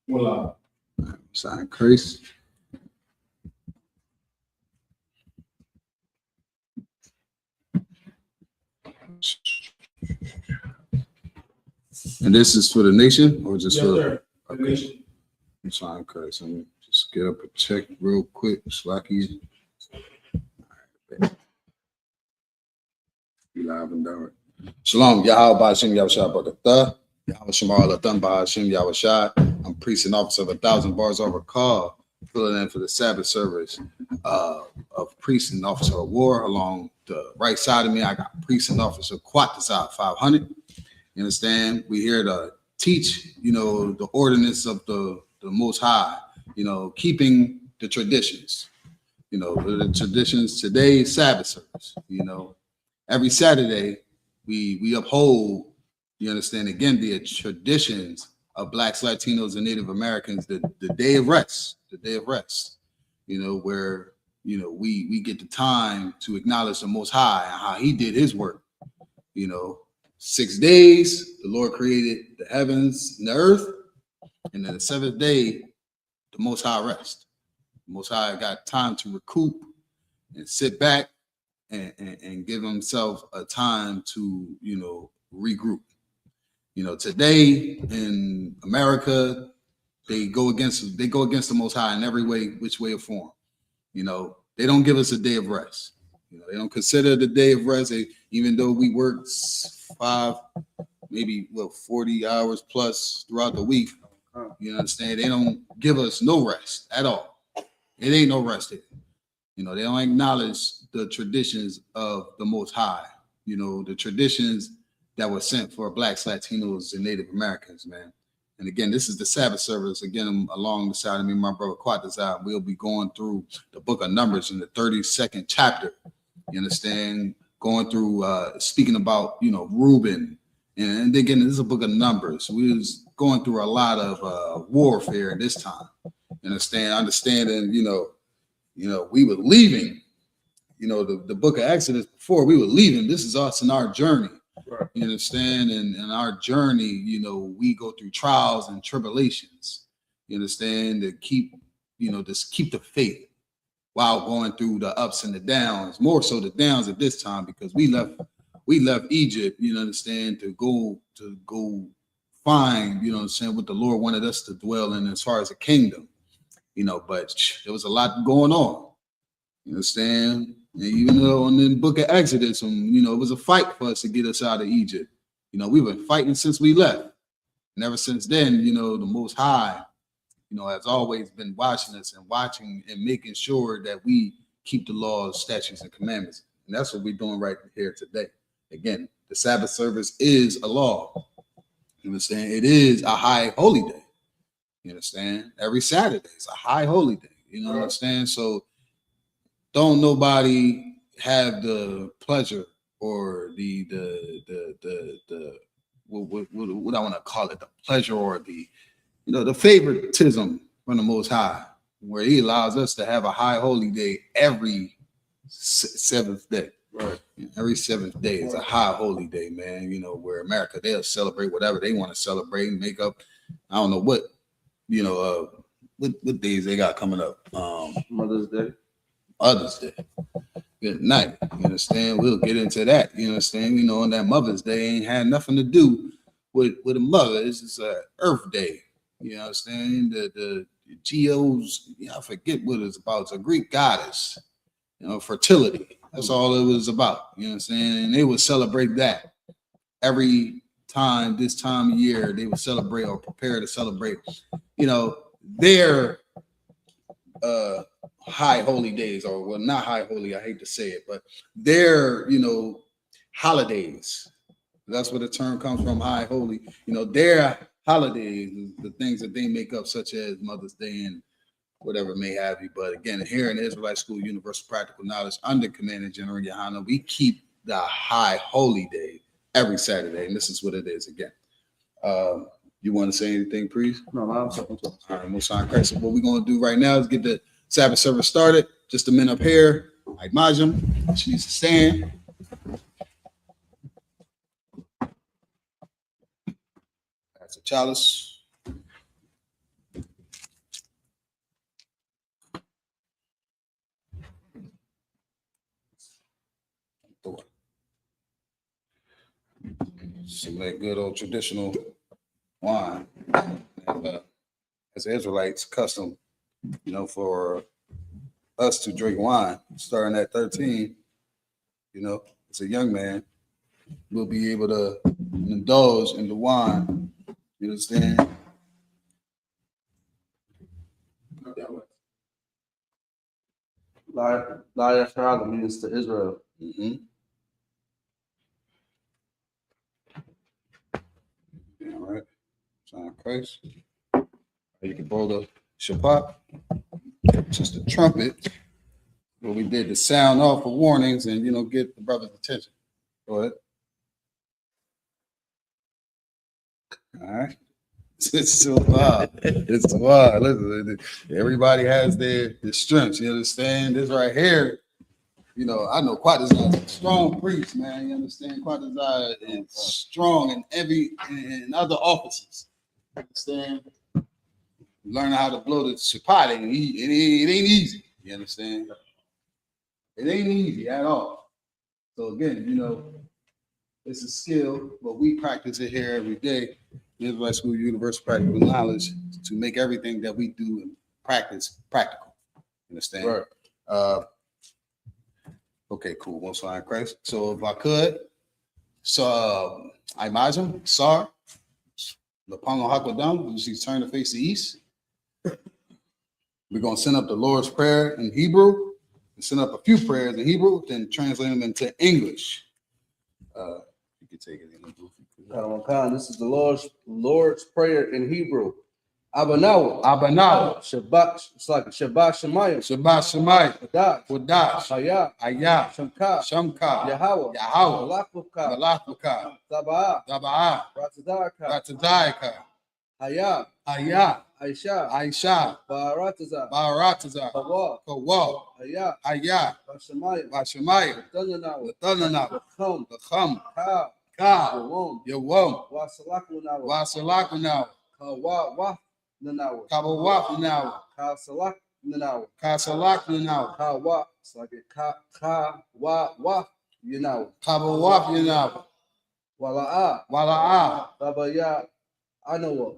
Voila. Sign Chris. And this is for the nation, or just for the nation? Sign Chris. Let me just get up a check real quick. Slacky. Be live and direct. Shalom, Yahweh Ba'Shem Yahushua Barakatah. Yahweh Shemar Latam Ba'Shem Yahushua. I'm priest and officer of 1,000 bars over call, filling in for the Sabbath service of priest and officer of war. Along the right side of me, I got priest and officer Quatazah 500. You understand? We're here to teach, the ordinance of the Most High, keeping the traditions. The traditions today, Sabbath service, every Saturday, we uphold, you understand, again, the traditions of Blacks, Latinos, and Native Americans, the day of rest, where, we get the time to acknowledge the Most High and how he did his work. 6 days, the Lord created the heavens and the earth, and then the seventh day, the Most High rest. The Most High got time to recoup and sit back and give himself a time to, regroup. Today in America, they go against the Most High in every way, which way or form. They don't give us a day of rest. They don't consider the day of rest, even though we work 40 hours plus throughout the week. You understand? They don't give us no rest at all. It ain't no rest here. They don't acknowledge the traditions of the Most High, the traditions that were sent for Blacks, Latinos, and Native Americans, man. And again, this is the Sabbath service. Again, along the side of me, my brother Quatazah, we'll be going through the book of Numbers in the 32nd chapter. You understand? Going through, speaking about, Reuben. And again, this is a book of Numbers. We was going through a lot of warfare at this time. You understand? Understanding, we were leaving, the book of Exodus before we were leaving. This is us in our journey. Right. You understand? And in our journey, we go through trials and tribulations. You understand? To keep, just keep the faith while going through the ups and the downs, more so the downs at this time, because we left Egypt, you understand, to go find, what the Lord wanted us to dwell in as far as a kingdom. But there was a lot going on. You understand? And even though in the book of Exodus, it was a fight for us to get us out of Egypt. We've been fighting since we left. And ever since then, the Most High, has always been watching us and making sure that we keep the laws, statutes, and commandments. And that's what we're doing right here today. Again, the Sabbath service is a law. You understand? It is a high holy day. You understand? Every Saturday is a high holy day. You know what I'm saying? So don't nobody have the pleasure or the what I want to call it, the pleasure or the the favoritism from the Most High, where he allows us to have a high holy day every seventh day. Right. Every seventh day is a high holy day, man. Where America, they'll celebrate whatever they want to celebrate and make up. I don't know what, what days they got coming up. Mother's Day. Good night. You understand? We'll get into that. You understand? On that Mother's Day ain't had nothing to do with a mother. It's just a Earth Day. You understand? The Geos, I forget what it's about. It's a Greek goddess, fertility. That's all it was about. You know what I'm saying? And they would celebrate that every time, this time of year, they would celebrate or prepare to celebrate, their high holy days, or well, not high holy, I hate to say it, but their, holidays. That's where the term comes from, high holy. Their holidays, the things that they make up, such as Mother's Day and whatever may have you. But again, here in the Israelite School, Universal Practical Knowledge, under Commander General YAHANNA, we keep the high holy day every Saturday, and this is what it is again. You want to say anything, priest? No, I'm talking. All right, most high Christ. So what we're going to do right now is get the Sabbath service started. Just a minute up here. Like Majum, she needs to stand. That's a chalice. Some of that good old traditional wine. And, as Israelites, custom, for us to drink wine, starting at 13, as a young man, we'll be able to indulge in the wine. You understand? YAHANNA means to Israel. Mm-hmm. All right. Sign of Christ. You can blow the shapat, just the trumpet. What we did to sound off for warnings and get the brother's attention. Go ahead. All right. It's so wild. It's wild. Listen, everybody has their strengths. You understand? This right here, I know Quatazai is a strong priest, man. You understand? Quatazai is strong in other offices. You understand? Learning how to blow the shapat, it ain't easy. You understand? It ain't easy at all. So again, it's a skill, but we practice it here every day. Israelite School Universal Practical Knowledge to make everything that we do in practice practical. Understand? Right. Okay, cool. One sign Christ. So if I could, I imagine, Sar, Lapango Hakwadam, which is turn to face the east. We're going to send up the Lord's Prayer in Hebrew, and send up a few prayers in Hebrew, then translate them into English. You can take it in Hebrew. This is the Lord's Prayer in Hebrew. Abanawa. Shabbat. It's like Shabbat Shemayim. Wadash. Hayah. Shamka. Yahweh. Malachbuka. Zaba'ah. Ratadayaka. Hayah. Aisha. Barataza. Kawa. Hayah. Bashamayim. Latanana. Lacham. Ka. Yawam. Wasalakunaw. Kawawaf Nanawa. Kasalak Nanawa. Kawa. It's like a Kawawaf Yunawa. Wala'a. Babaya Anawa.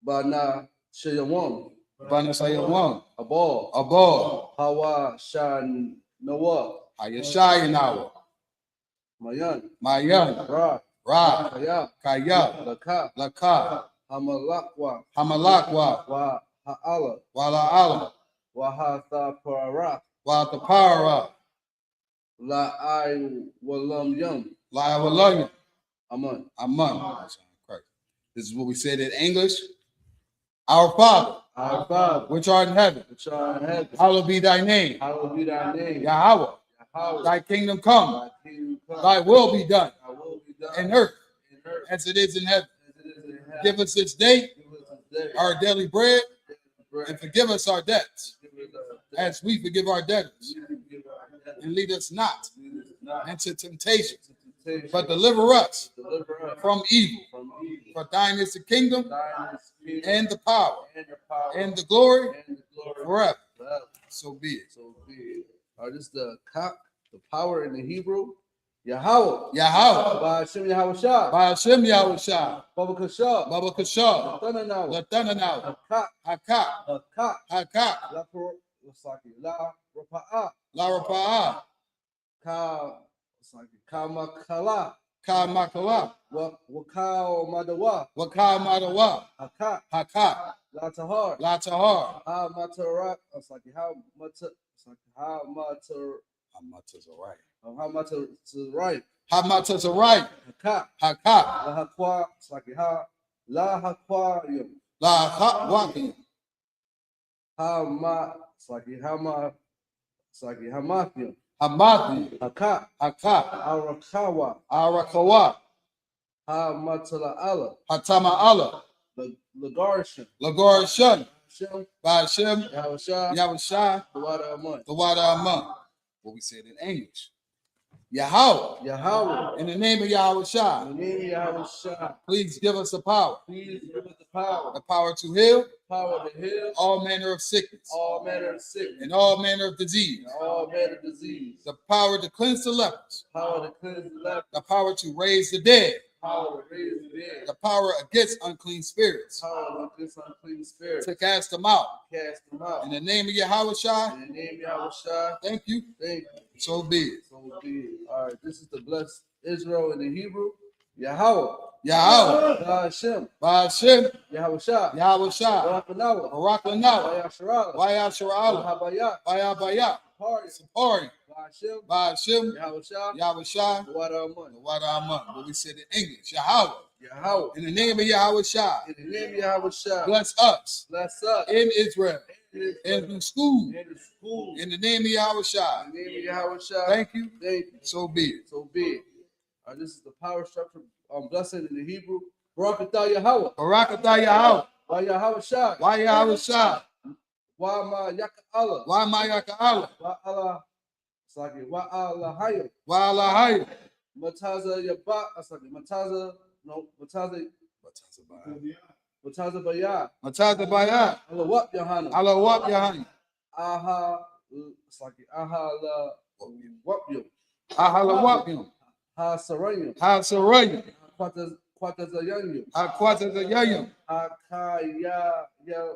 Bana Shayawam. Abal. Hawa Shan Nawa. Ayashayanawa. Mayan. Ra. Kaya. Laka. Hamalakwa. Wa Ha'ala. Wala. Wahatha Watapara. La'ai Walam Yum. La'awalanya. Aman. This is what we said in English. Our Father, which art in heaven, hallowed be thy name. Yahweh, thy kingdom come. Thy will be done in earth as it is in heaven. Give us this day our daily bread, and forgive us our debts as we forgive our debtors. And lead us not into temptation, but deliver us from evil. For thine is the kingdom and the power and the glory forever. So be it. This is the power in the Hebrew. Yahweh. Ba'ashem Yahushua. Baba Kasha. Latananaw. Hakak. La Rapa'ah. Kamakala. Wakao Madawa. Hakak. Latahar. Hamatazarai. Hakak. Lahakwayim. Hamathim. Hakak. Arakawa. Hatama Allah. Lagarshan. Ba'ashem. Yahushua. The water Aman. What we said in English. Yahweh. In the name of Yahushua. Please give us the power. power. The power to heal Power to heal all manner of sickness all manner of sickness. and all manner of disease. And all manner of disease. The power to cleanse the lepers. Power to cleanse the leper. The power to raise the dead. Power to raise the dead. The power against unclean spirits. Power against unclean spirits. To cast them out. Cast them out. In the name of Yahawashi. In the name of Yahawashi. Thank you. Thank you. So be it. So be it. All right. This is the blessed Israel in the Hebrew. Yahweh. Yahweh. I.S.U.P.K. I.S.U.P.K. Yahawashi. Yahawashi. Barak Lanawa. Yasharalah. YAHANNA. Bahabayat. Sapari. I.S.U.P.K. I.S.U.P.K. Yahawashi. Yahawashi. What What we said in English. Yahweh. Yahweh. In the name of Yahawashi. In the name of Yahawashi. Bless us. Bless us. In Israel. In the school. In the school. In the name of Yahawashi. In the name of Yahawashi. Thank you. Thank you. So be it. So be it. This is the power structure blessing in the Hebrew. Barakatah Yahweh. Barakatah Yahweh. Why Yahawashi. Why Yahawashi. Why ma yaka Allah. Why ma yaka Allah. Why Allah. It's like it. Why Allah hayy. Why Allah hayy. Mataza yaba. It's like it. Mataza. No. Mataza. Mataza bayah. Mataza bayah. Allah what YAHANNA. Allah what YAHANNA. Aha. It's like it. Aha la. What you. Aha la what you. Ha sarayim. Ha sarayim. Kwatazayanyu. Ha kwatazayanyu. Ha ka ya ya.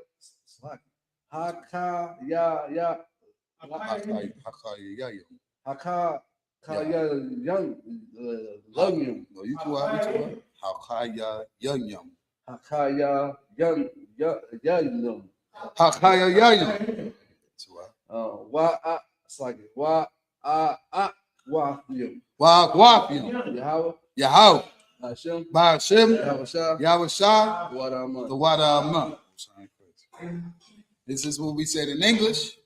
Ha ka ya ya. Ha ka ya young. Lung. No, you too high. Ha ka ya young. Ha ka ya young. Young. Ha ka ya young. Wa it's like wa wa you. Wa you. Yahweh. Yahweh. I.S.U.P.K. Yahawashi. Yahawashi. The water. This is what we said in English.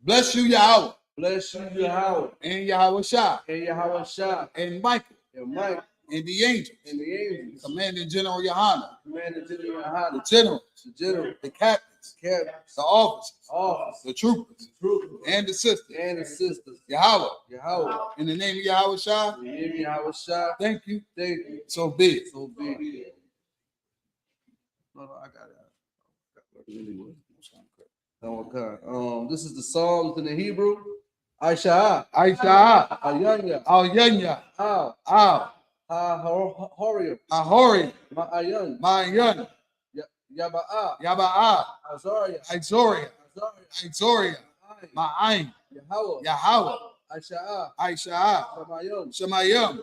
Bless you, Yahweh. Bless you, Yahweh. And Yahawashi. And Yahawashi. And Michael. And Mike. And the angels. And the angels. Commanding General YAHANNA. Commanding General YAHANNA. The generals. The general. The captains. Captains. The officers. Officers. The troopers. Troopers. And the sisters. And the sisters. Yahweh. Yahweh. In the name of Yahawashi. In the name of Yahawashi. Thank you. Thank you. So be it. So be it. No, I got it. Okay. This is the Psalms in the Hebrew. I.S.U.P.K. I.S.U.P.K. Ayanya. Al-Yanya. Al. Al. Ha-Horium. Ahori. Ma'ayan. Ma'ayan. Yaba'a. Yaba'a. Azaria. Izoria. Izoria. Ma'ayin. Yahweh. Yahweh. I.S.U.P.K. I.S.U.P.K. Shamayim. Shemayim.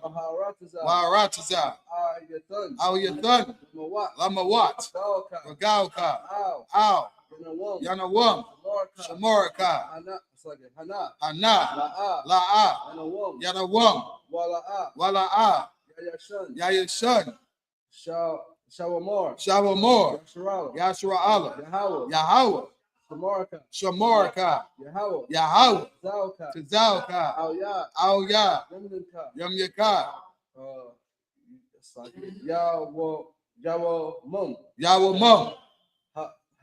Wa'aratiza. Ayatan. Al-Yathan. Lamawat. Lamawat. Galka. Regalka. Al. Al. Yanawam. Yanawam. Shamoraka. Hana. It's like it. Hana. Hana. La'a. La'a. Yanawam. Yanawam. Wala'a. Wala'a. Yayashan. Yayashan. Shawamor. Shawamor. Yasharala. Yashara'ala. Yahweh. Yahweh. Shamarka. Shamarka. Yahweh. Yahweh. Zalka. Tizalka. Al-Ya. Al-Ya. Yamlinka. Yamyaka. It's like Yahweh Mum. Yahweh Mum.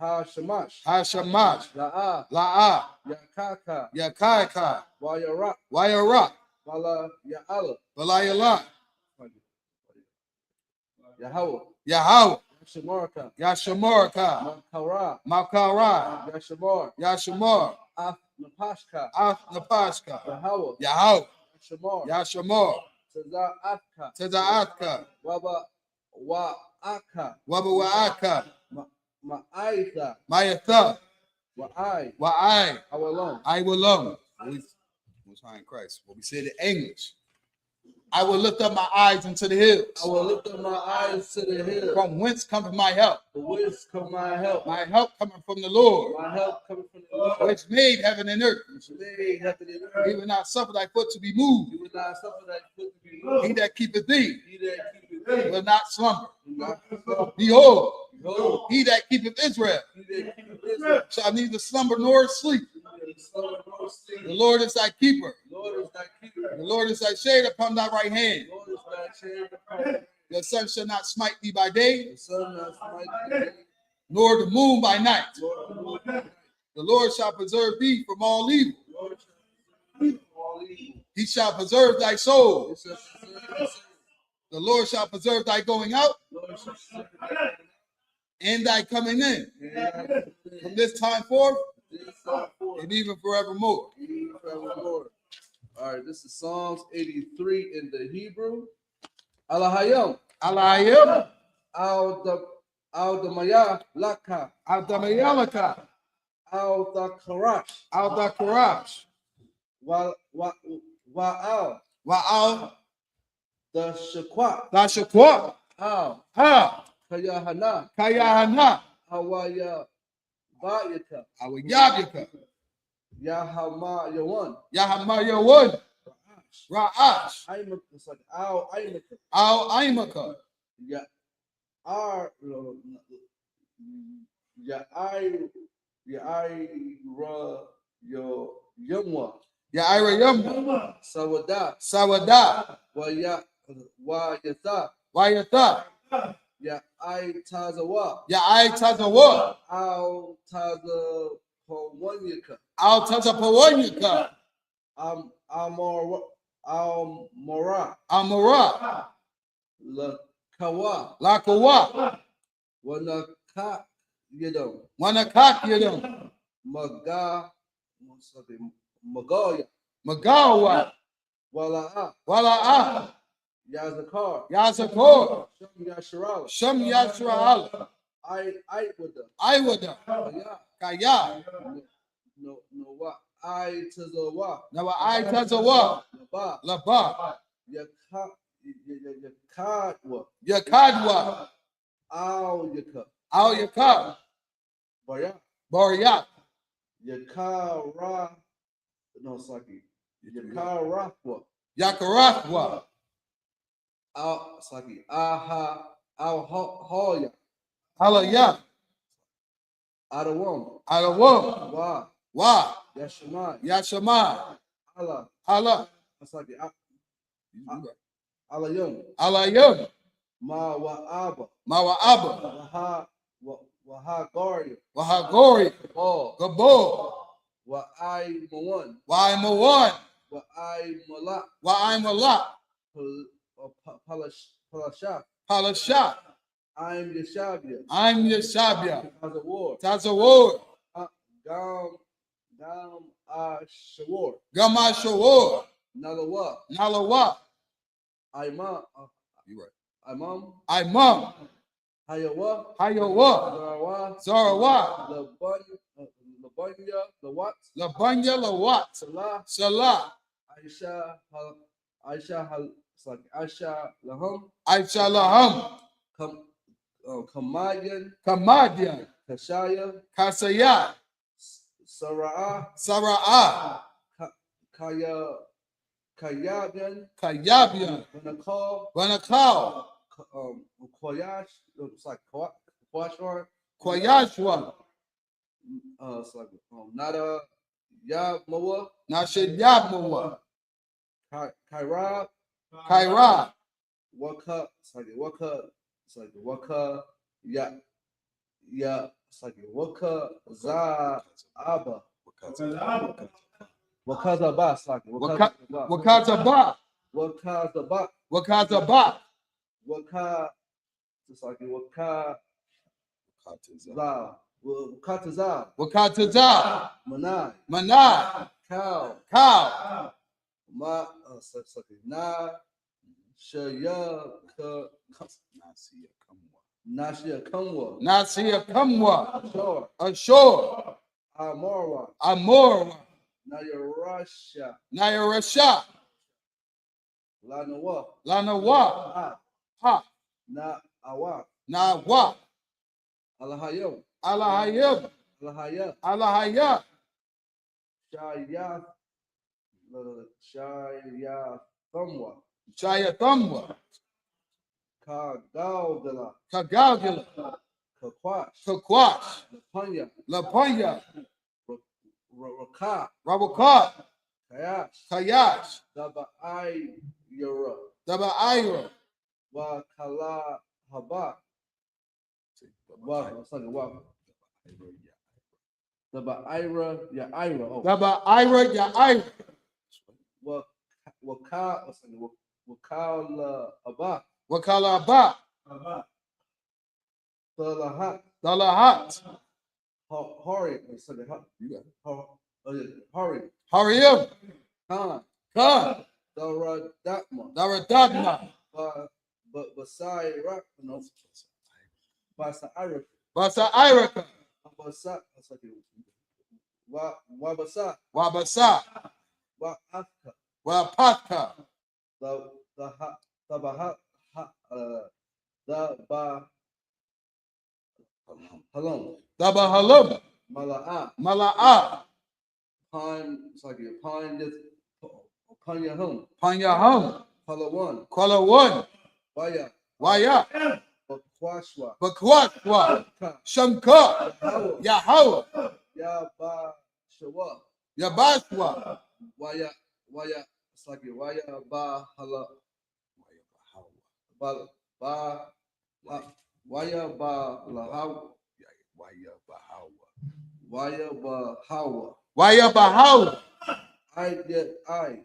Ha-Shamash. Hashamash. La'a. La'a. Yakaka. Yakaka. Wayarak. Wayarak. Wala Ya'ala. Walayala. Yahweh. Yahweh. Shamarka. Yashamarka. Makara. Makara. Yashamar. Yashamar. Napashka. Napashka. Yahweh. Yahweh. Shamar. Yashamar. Taza'atka. Taza'atka. Wa'aka. Wabawa'aka. Ma'aitha. Mayatha. Wa'ai. Wa'ai. Awalon. I will alone. Most High in Christ. What we said in English. I will lift up my eyes into the hills. I will lift up my eyes to the hill. From whence cometh my help? From whence come my help? My help coming from the Lord. My help coming from the Lord. Which made heaven and earth. Which made heaven and earth. He will not suffer thy foot to be moved. He will not suffer thy foot to be moved. He that keepeth thee He that keepeth thee will not slumber. will not slumber. Behold, Behold, he that keepeth Israel he that keepeth Israel shall neither slumber nor sleep. neither slumber nor sleep. The Lord is thy keeper. The Lord is thy keeper. The Lord is thy shade upon thy right hand. The Lord is thy shade upon thee. The sun shall not smite thee by day, The sun not smite thee by day, nor the moon by night. nor the moon by night. The Lord shall preserve thee from all evil. The Lord shall preserve thee from all evil. He shall preserve thy soul. He shall preserve thy soul. The Lord shall preserve thy going out The Lord shall preserve thy and thy coming in, and thy coming in, from this time forth, this time forth, and even forevermore. even forevermore. All right, this is Psalms 83 in the Hebrew. Alahayim, Alayim, Al-Damaya Laka, Al-Damayalaka, Al-Dakarash, Al-Dakarash, Wa'al, Wa'al, the Shaquat, Dashakwa, Al, Ha, Kayahana, Kayahana, Hawaya Bayaka, Awayabika, Yahama Yawan, Yahamayawan, Ra'ash, It's like Al Aimaka, Al-Aimaka, Ya Ar Ya I Ra Yo Yumwa, Ya'irayam, Sawada, Sawada, Wayatha, Wayata, Ya I Tazawa, Ya'ai Tazawa, Al Taza Pawanyaka, Al-Tazapawanyaka, Al-Mora, Amara, La Kawa, Lakawa, Wanaka Yidam, Wanakak Yadam, Magaya, Magawa, Wala'a, Wala'a, Yazakar, Yazakor, Sham Yasharala, Sham Yasra'al, I with them, Iwada, Kaya, Kaya, no what I Tazawa, Nawa I Tazawa, Ba, Laba, Yakadwa, Yakadwa, Al Yaka, Al Yakab, Baya, Boriak, Yakara, no Saki, Yakarakwa, Yakarakwa, Al Saki, Aha, Al Hoya, Alaya, Adawam, Alawam, Wa, Wa, Yashamai, Yashama, Allah, Allah, Saki, Alayum, Alayum, Ma Wa'aba, Mawa'aba, Wahagari, Wahagori, Ball, Gabo, Wa'ai Mawan, Wa'aimawan, Wa'ai Malak, Wa'aimalak, Palasha, Palasha, I'm Yashabia, I'm Yashabia, as a war, Tazawor, Gam Shawar, Gamashawor, Nalawa, Nalawa, Imam, you right, Imam, Imam, Hayawa, Hayawa, Zarawa, Zarawa, Labanya, Lawat, Labanya Lawat, Salah, Salah, Aisha Laham, Aisha Laham, Kamadian, Kamadian, Kashaya, Kasaya, Sara'ah, Sara'ah, Kayabian, Kayabian, Banakal, Banakal, Koyash, it's like Kwashwar, Koyashwa, it's like Nada Yamawa, Nashidyamuwa, Kairab, Kaira, Waka, it's like Waka, it's like Waka Za Abba, Wakazaba, it's like Wakataba, Wakazaba, Wakataba, it's like Wakataza, Wakataza, Manai, Manai, Cow, Cow, Ma, Na, Shaya, Nashia Kamwa, Nasia Kamwa, Shor, Ashore, Amorwa, Amor, Nayarasha, Nayarasha, Lanawa, Lanawa, Ha, Na Awa, Nawa, Alahayim, Alahayim, Alahaya, Alahaya, Shaya Kamwa, Chayatamwa, Kagalgala, Kagalgula, Kakwash, Kakwash, Lapanya, Lapanya, Raka, Rabaka, Kayash, Kayash, Daba I Yura, Daba Ira, Wakala Haba, Daba Ira, Ya Ira, Daba Ira, Ya Ira, Wakala Haba, Wakala Ba, Salahat, Dalahat. Hurry. You got it. Hurry. Hurry up. Khan. Khan. Daradatma. Daradadma. Basai Rock. No. Basa Irish. Basa Iraka. Basa. Wabasa. Wabasa. Wa'afka. Wapatka. The Halom. Dabahalum. Mala'a. Mala'a. Pine. It's like a pine. This. Panyahum. Panyahum. Palawan. Kwalawan. Waya. Waya. Bakwashwa. Bakwatwa. Shamka. Yahweh. Yabashawa. Yabaswa. Waya. It's like a waya ba hala. Ba. Waya ba lahaw. Waya ba hawa. Waya Bahaw. I get I.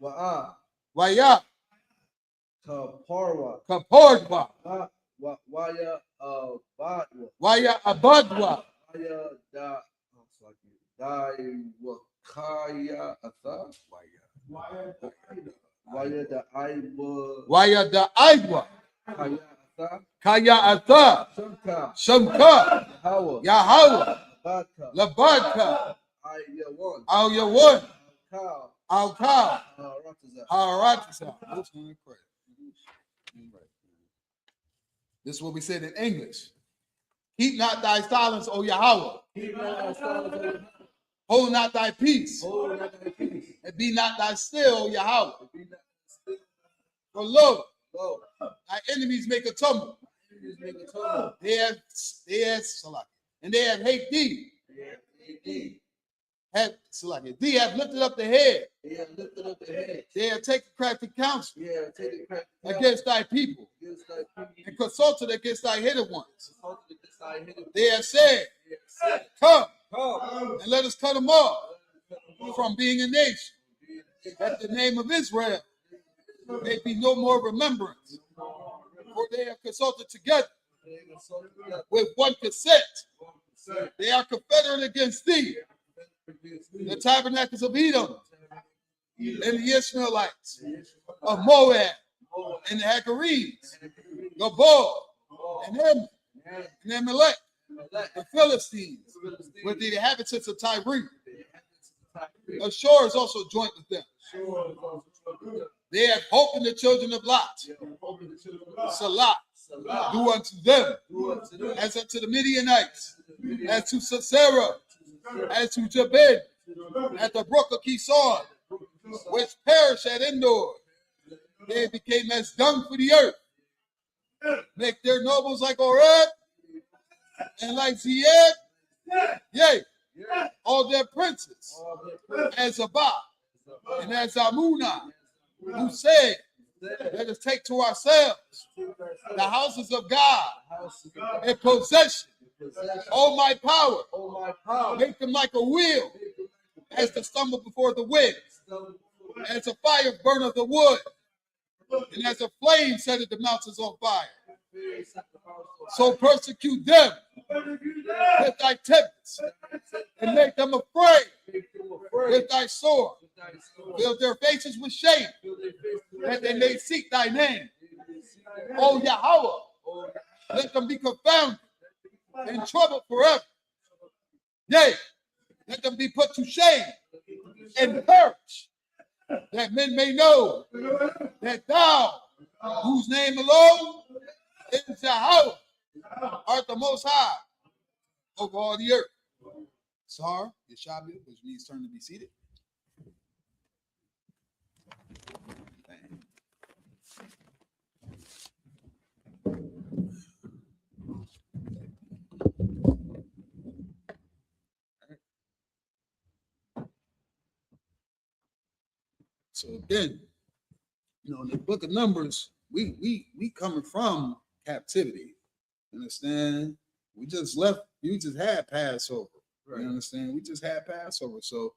Wa'a. Waya. Kaparwa. Kapordwa. Waya badwa. Waya Abadwa. Waya da. It's like dai wakaya atha. Waya da I wa. Waya da Aidwa. Kaya atha. Kaya Atha. Shamka. Hawa. Yahweh. Baka. Labadka. I one. Al Yawan. Cow. Al Ka. Haratza. This is what we said in English. Keep not thy silence, O Yahweh. Keep not thy silence, Hold not thy peace. hold not thy peace. And be not thy still, O Yahweh. Be not still. For lo, Lo. thy enemies make a tumble. Enemies make a tumble. They have and they have hate thee. Indeed. Thee have lifted up the head. They have lifted up the head. They have taken crafty counsel They have taken crack against thy people against thy people. and consulted against thy hidden ones. Consulted against thy hidden. They have said, They have said, come come. and let us cut them off from being a nation, that the name of Israel may be no more remembrance. For they have consulted together with one consent. They are confederate against thee, the tabernacles of Edom, and the Israelites of Moab, and the Hagarenes, Gabor, and Him, and Amalek, the Philistines, with the inhabitants of Tyre. Ashur is also joint with them. They have hope in the children of Lot. Salah, do unto them as unto the Midianites, as to Sisera, as to Jabin, at the brook of Kison, which perished at Endor. They became as dung for the earth. Make their nobles like Oreb and like Zied, yea, all their princes, as Abba and as Amunah, who said, let us take to ourselves the houses of God in possession. Oh, my power, make them like a wheel, as to stumble before the wind, as a fire burneth the wood, and as a flame setteth the mountains on fire. So persecute them with thy tempest, and make them afraid with thy sword. Fill their faces with shame, that they may seek thy name. O Yahweh, let them be confounded and troubled forever. Yea, let them be put to shame and perish, that men may know that thou, whose name alone is Yahweh, art the most high over all the earth. Sar, Yeshabi, which means turn to be seated. So again, in the book of Numbers, we coming from captivity. Understand? We just left. You just had Passover. Right. You understand? We just had Passover. So,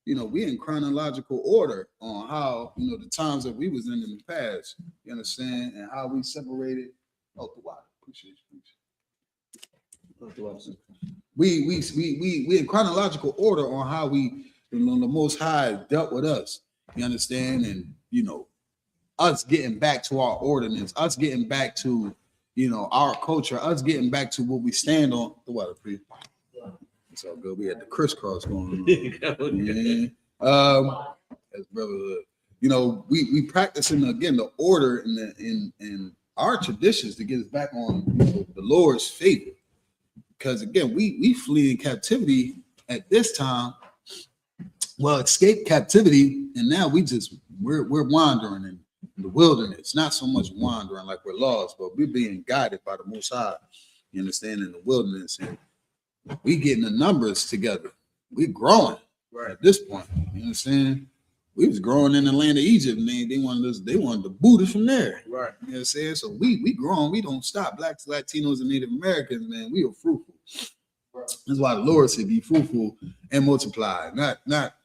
we in chronological order on how, the times that we was in the past. You understand? And how we separated. Oh, the water. Appreciate you. We in chronological order on how we, you know, the Most High dealt with us. You understand? And you know, us getting back to our ordinance, us getting back to, you know, our culture, us getting back to what we stand on. The water, please. It's all good. We had the crisscross going on. Yeah. As brotherhood. You know, we practicing again the order in our traditions to get us back on, you know, the Lord's favor. Because again, we flee in captivity at this time. Well, escape captivity, and now we're wandering in the wilderness. Not so much wandering like we're lost, but we're being guided by the Most High. You understand, in the wilderness, and we getting the numbers together. We're growing at this point. You understand? We was growing in the land of Egypt, and they wanted to boot us from there. Right. You know what I'm saying? So we growing, we don't stop. Blacks, Latinos, and Native Americans, man, we are fruitful. That's why the Lord said, "Be fruitful and multiply." Not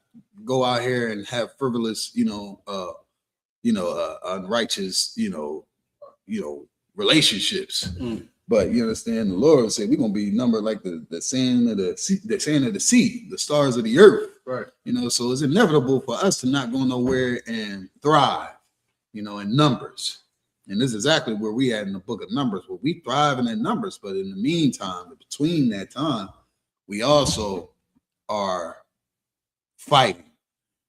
go out here and have frivolous, unrighteous, relationships. But you understand, the Lord said we're gonna be numbered like the sand of the sea, the stars of the earth. Right. You know, so it's inevitable for us to not go nowhere and thrive, you know, in numbers. And this is exactly where we at in the book of Numbers, where we thriving in numbers. But in the meantime, between that time, we also are fighting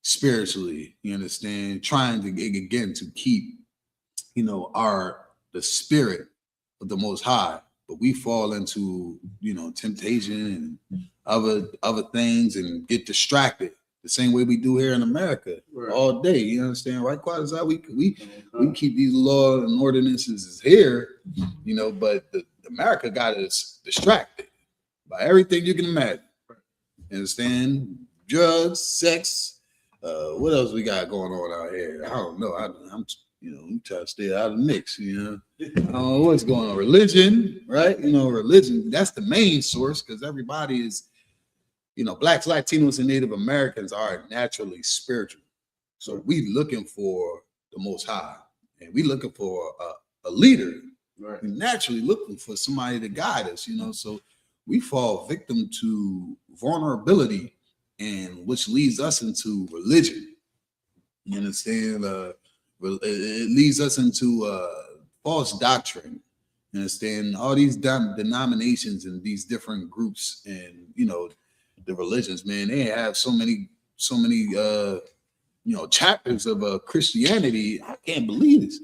spiritually, you understand, trying to again to keep, you know, the spirit of the Most High. But we fall into, you know, temptation and other things and get distracted the same way we do here in America all day. You understand, right? Quite as we keep these laws and ordinances here, you know, but America got us distracted by everything you can imagine. You understand? Drugs, sex, what else we got going on out here? I don't know. I'm trying to stay out of the mix, you know. I don't know what's going on. Religion, right? You know, religion, that's the main source, because everybody is, you know, Blacks, Latinos, and Native Americans are naturally spiritual. So we looking for the Most High, and we looking for a leader. Right. We're naturally looking for somebody to guide us, you know. So we fall victim to vulnerability, and which leads us into religion. You understand? It leads us into false doctrine. You understand? All these denominations and these different groups and, you know, the religions, man, they have so many chapters of Christianity. I can't believe this.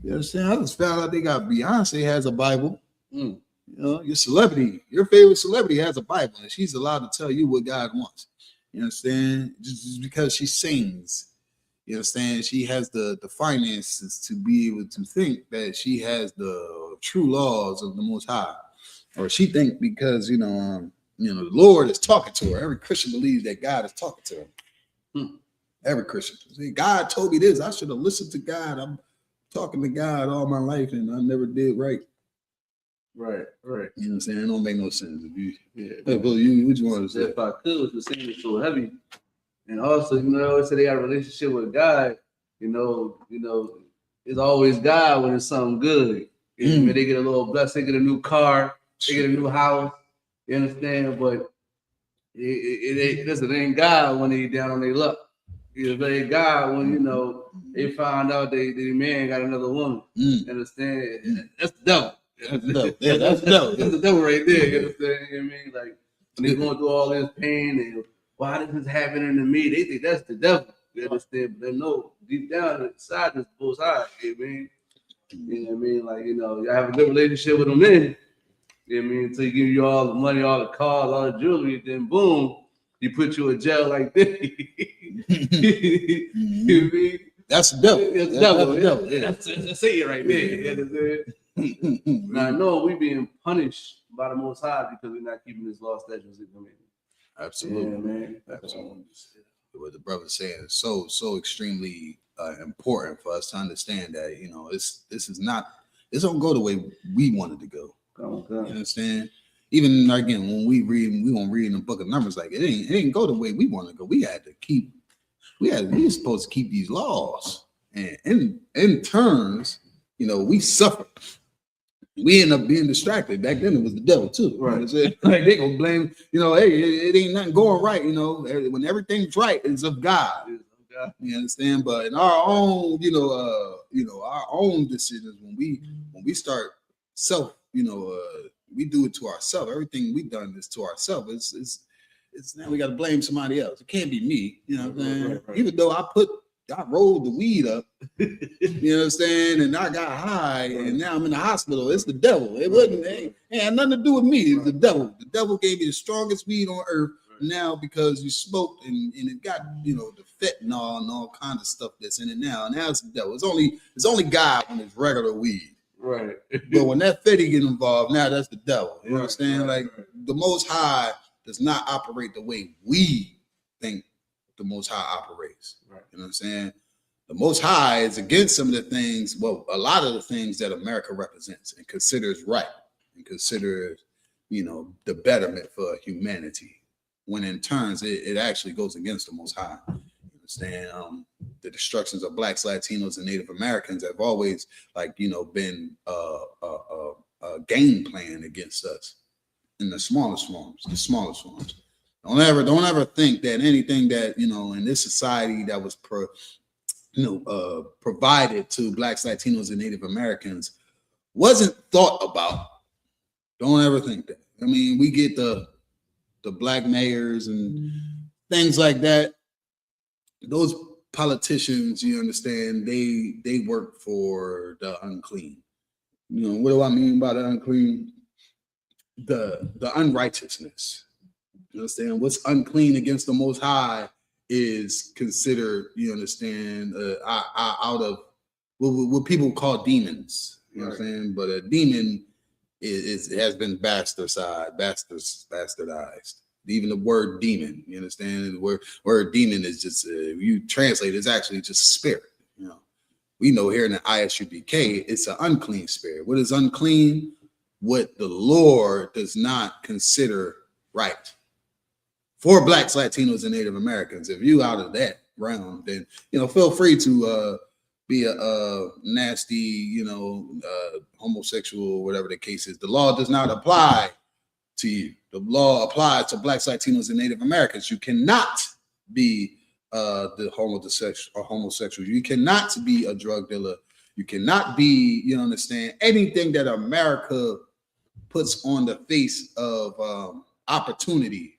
You understand? I just found out they got Beyonce has a Bible. You know, your favorite celebrity has a Bible, and she's allowed to tell you what God wants. You understand? Just because she sings. You understand? She has the finances to be able to think that she has the true laws of the Most High, or she think because the Lord is talking to her. Every Christian believes that God is talking to her. Every Christian. See, God told me this. I should have listened to God. I'm talking to God all my life, and I never did right. Right. You know what I'm saying? It don't make no sense. What you want to say? If I could, the singing is so heavy. And also, you know, I always say they got a relationship with God. You know, it's always God when it's something good. I mean, they get a little blessed, they get a new car, they get a new house. You understand? But it ain't God when they down on their luck. It ain't God when, you know, they found out they man got another woman. You understand? That's the devil. That's the devil. Yeah, that's the devil. That's the devil right there. You understand? You know what I mean? Like, when they going through all this pain and why this is happening to me, they think that's the devil. You understand? But they know deep down inside this both sides. You know what I mean? You know what I mean? Like, you know, you have a good relationship with them then. You know what I mean? Until you give you all the money, all the cars, all the jewelry, then boom, you put you in jail like this. You know what I mean? That's the devil. That's the devil. Yeah. That's it right there. You understand? Now I know we being punished by the Most High because we're not keeping His law, statutes, and commandments. Absolutely, yeah, man. Absolutely. What the brother's saying is so extremely important for us to understand that, you know, this don't go the way we wanted to go. You understand? Even again, when we gonna read in the book of Numbers, like it ain't go the way we want to go. We were supposed to keep these laws, and in turns, you know, we suffer. We end up being distracted. Back then it was the devil too. Right. You know what I'm saying? Like they gonna blame, hey, it ain't nothing going right, when everything's right, it's of God. You understand? But in our own, our own decisions, when we start self, we do it to ourselves. Everything we've done is to ourselves. It's now we got to blame somebody else. It can't be me. You know what I'm saying? Right. Even though I rolled the weed up, you know what I'm saying, and I got high, and now I'm in the hospital. It's the devil. It had nothing to do with me. It's the devil. The devil gave me the strongest weed on earth. Now because you smoked and it got the fentanyl and all kinds of stuff that's in it now. Now it's the devil. It's only God when it's regular weed. Right. But when that fetty get involved, now that's the devil. You understand? Like the Most High does not operate the way we think the Most High operates. Right. You know what I'm saying? The Most High is against some of the things, a lot of the things that America represents and considers right and considers, the betterment for humanity. When in turns it actually goes against the Most High. You understand? The destructions of Blacks, Latinos, and Native Americans have always been a game plan against us in the smallest forms. Don't ever think that anything that in this society that was provided to Blacks, Latinos, and Native Americans wasn't thought about. Don't ever think that. I mean, we get the black mayors and things like that. Those politicians, you understand, they work for the unclean. What do I mean by the unclean? The unrighteousness. You understand? What's unclean against the Most High is considered, you understand, out of what people call demons. You know what I'm saying? But a demon has been bastardized. Even the word demon, you understand? The word demon is just, if you translate, it's actually just spirit. We know here in the I.S.U.P.K, it's an unclean spirit. What is unclean? What the Lord does not consider right for Blacks, Latinos, and Native Americans. If you out of that realm, then feel free to be a nasty, homosexual, whatever the case is. The law does not apply to you. The law applies to Blacks, Latinos, and Native Americans. You cannot be the homosexual. You cannot be a drug dealer. You cannot be, anything that America puts on the face of opportunity.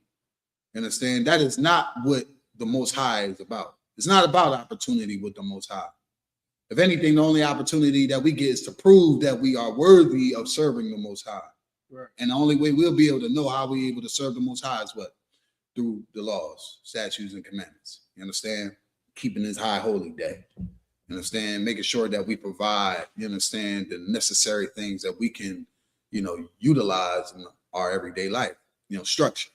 You understand? That is not what the Most High is about. It's not about opportunity with the Most High. If anything, the only opportunity that we get is to prove that we are worthy of serving the Most High. Right. And the only way we'll be able to know how we're able to serve the Most High is what? Through the laws, statutes, and commandments. You understand? Keeping this high holy day. You understand? Making sure that we provide, the necessary things that we can, utilize in our everyday life. Structure.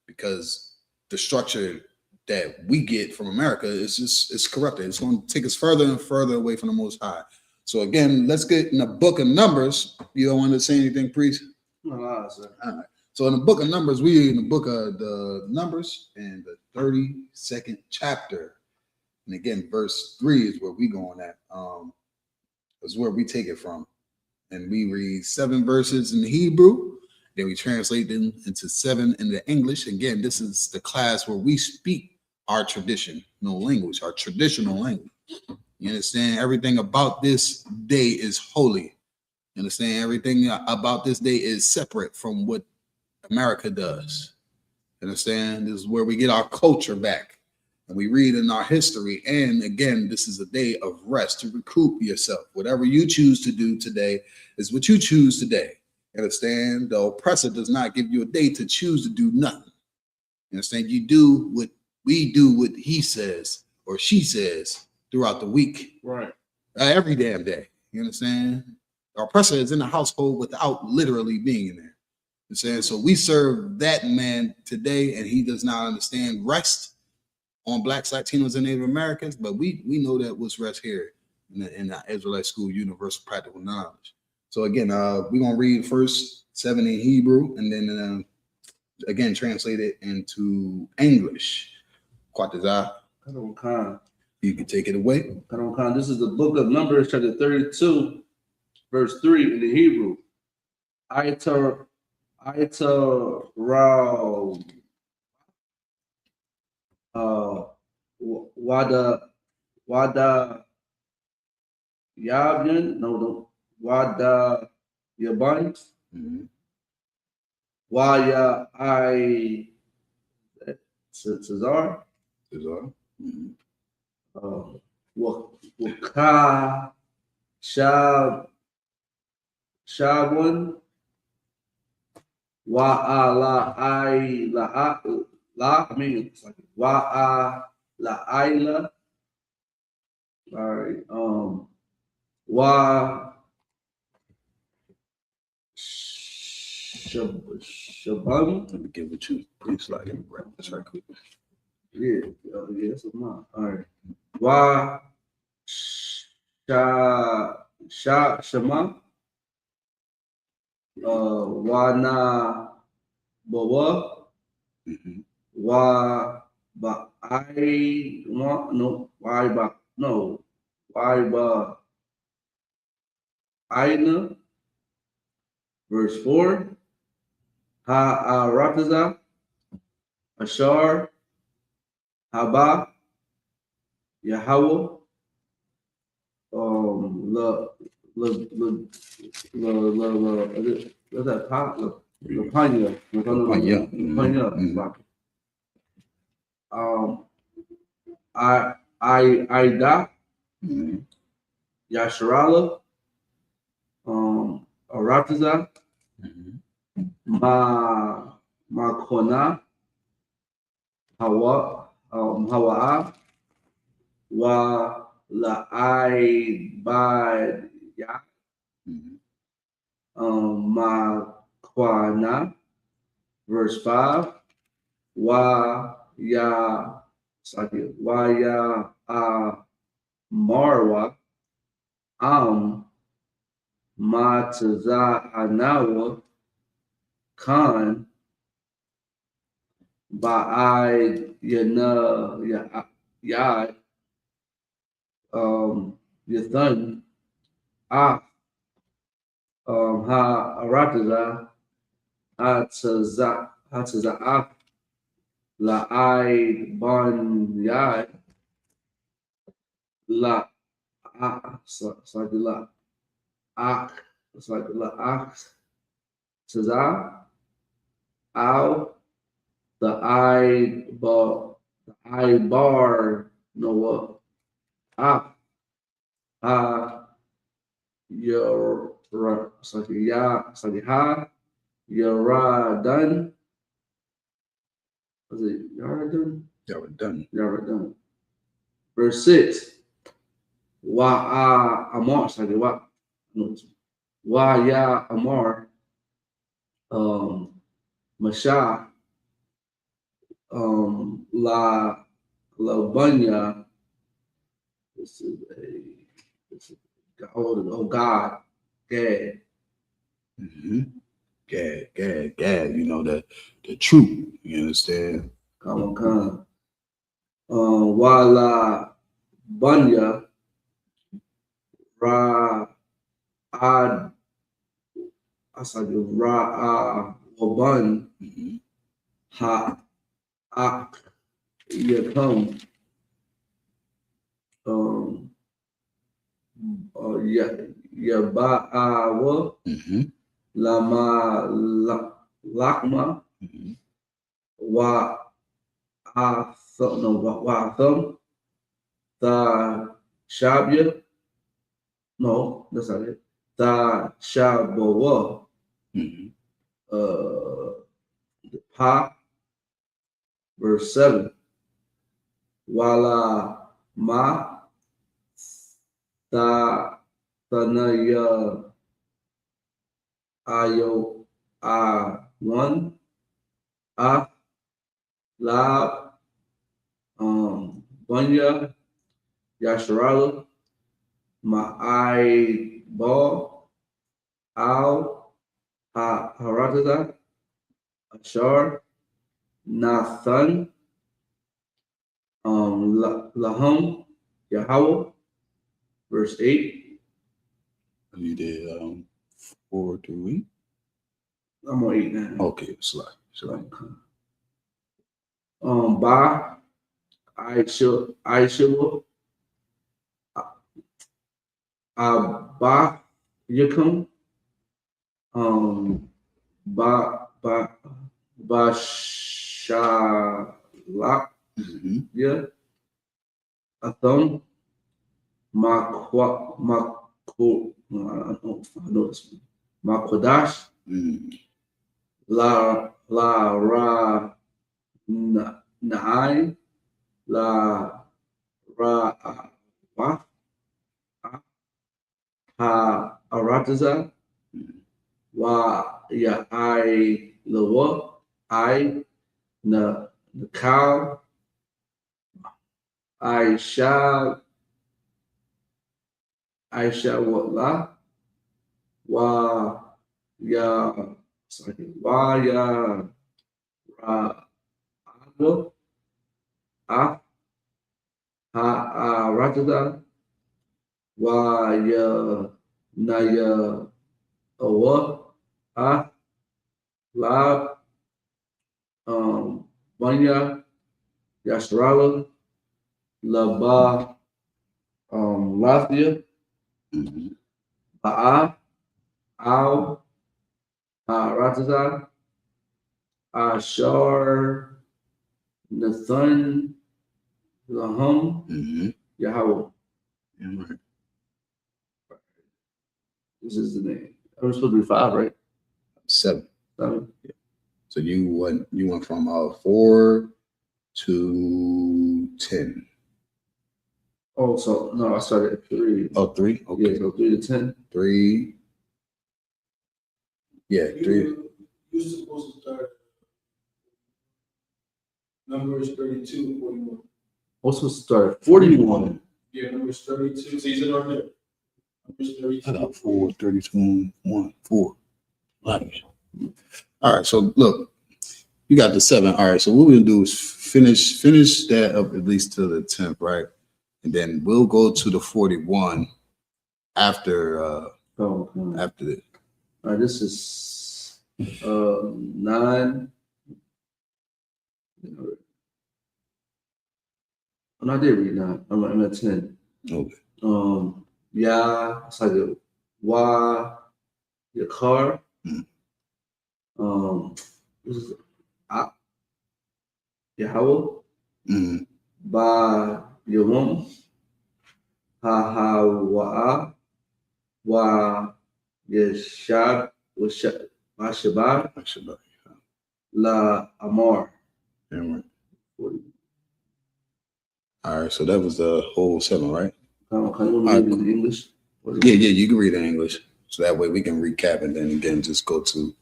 Because the structure that we get from America is corrupted. It's going to take us further and further away from the Most High. So again, let's get in the book of Numbers. You don't want to say anything, priest? No, sir. All right. So in the book of Numbers, we in the book of the Numbers and the 32nd chapter. And again, verse 3 is where we going at. Is where we take it from. And we read 7 verses in the Hebrew. Then we translate them into 7 in the English. Again, this is the class where we speak our traditional language, our traditional language. You understand? Everything about this day is holy. You understand? Everything about this day is separate from what America does. You understand? This is where we get our culture back. And we read in our history. And again, this is a day of rest to recoup yourself. Whatever you choose to do today is what you choose today. You understand? The oppressor does not give you a day to choose to do nothing. You understand? You do what he says or she says throughout the week. Right. Every damn day. You understand? The oppressor is in the household without literally being in there. You understand? So we serve that man today, and he does not understand rest on Blacks, Latinos, and Native Americans, but we know that what's rest here in the Israelite School Universal Practical Knowledge. So again, we're going to read first 7 in Hebrew, and then again, translate it into English. Quatazah. You can take it away. This is the book of Numbers, chapter 32, verse 3 in the Hebrew. Raw Wada Yabyan, no, Wada Yaban, Waya I Cesar, Waka Shabun, I mean, it's like Ila. All right. Wa Shabam. Let me give it to you. Please like it. That's right quick. Yeah, yeah, that's a mine. All right. Wa Shama. Wa na Bawa. Wa ba I want no why ba no why ba Aina. Verse 4. Rataza, Ashar, Haba, Yahweh, what's that? Lapanya, Lapanya. Ida, Yasharala, Arataza, Makona, Hawa, Wa La'ai Bad Ya, Makwana, verse 5, Wa Ya Marwa, Mataza Anawa, Khan, Ba'ai Yana Yad, Yathan, Ha Arataza, Hataza La'ai Ban Yad, La it's like the La Ak, it's like the La Ak, Taza, Al, the I bar Noah, your it's like it's like Ha, Yaradan, was it Yaradan? Yaradan. Verse 6. Amar, it's like Ya Amar, Masha, La Bunya. This is God, Gad. Gad, you know, the truth, you understand? Come. Wala Bunya, I said Waban, Ha Yakum, Yaba'awa, Lama Lakma, Wa Atham, the Shabya. No, that's not it. The Shabawa, Pa, verse 7. Wala Ma, the Tanaya Ayo A1, Lab, Bunya, Yasharala, Ma'ai Ball, Al, Harataza, Ashar, Nathan, Lahum, Yahweh, verse 8. You did 4 through 8. I'm on 8 now. Okay, slide. Ba I.S.U.P.K. Ba Yakum. Ba Shalak. Yeah. Atham. I know this one. Makodash. La Ra Naai. La Ra Wa Ha Arataza. Wa Ya I Lawa. I Nakal. I shall what la wa ya ra agua a ha ratada wa ya na ya awa a la banya yasrala la ba lafia ba'a al ratada ashar Nathan Lahum Yahweh. This is the name. I'm supposed to be 5, right? 7. 7. Yeah. So you went from 4 to 10. Oh, so no, I started at 3. Oh, 3? Okay. Yeah, so 3 to 10. 3. Yeah, 3. You're supposed to start Numbers 32 and 41. What's supposed to start at 41? Yeah, Numbers 32. So he's in our there. Numbers 32. I got 4, 32, 1, 4. Right. All right, so look, you got the 7. All right, so what we'll do is finish that up at least to the 10th, right? And then we'll go to the 41 after after this. All right, this is 9. And I did read 9. I'm at 10. Okay. Yeah, it's like a Y, your car. This is Yahweh. Ba Yawam. Ha Wa Yeshab Washabar. La Amar. Yeah, right. All right, so that was the whole 7, right? Can you read in English? Yeah, you can read in English. So that way we can recap and then again just go to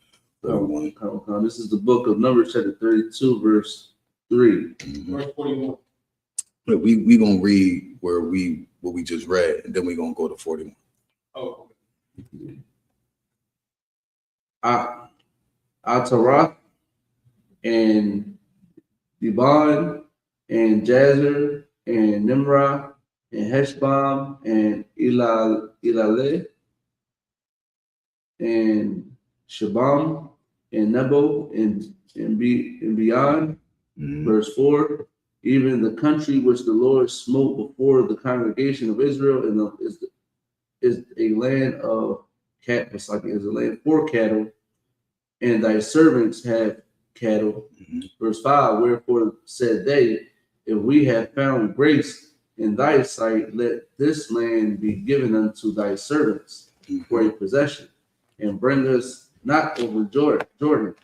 41. This is the book of Numbers, chapter 32, verse 3. Verse 41. We gonna read what we just read, and then we're gonna go to 41. Oh. Atarak and Dibon and Jazer and Nimrah and Heshbon and Ilaleh and Shabam and Nebo and beyond. Verse 4. Even the country which the Lord smote before the congregation of Israel is a land of cat. It's like is a land for cattle, and thy servants have cattle. Verse 5. Wherefore said they, if we have found grace in thy sight, let this land be given unto thy servants for a possession, and bring us not over Jordan.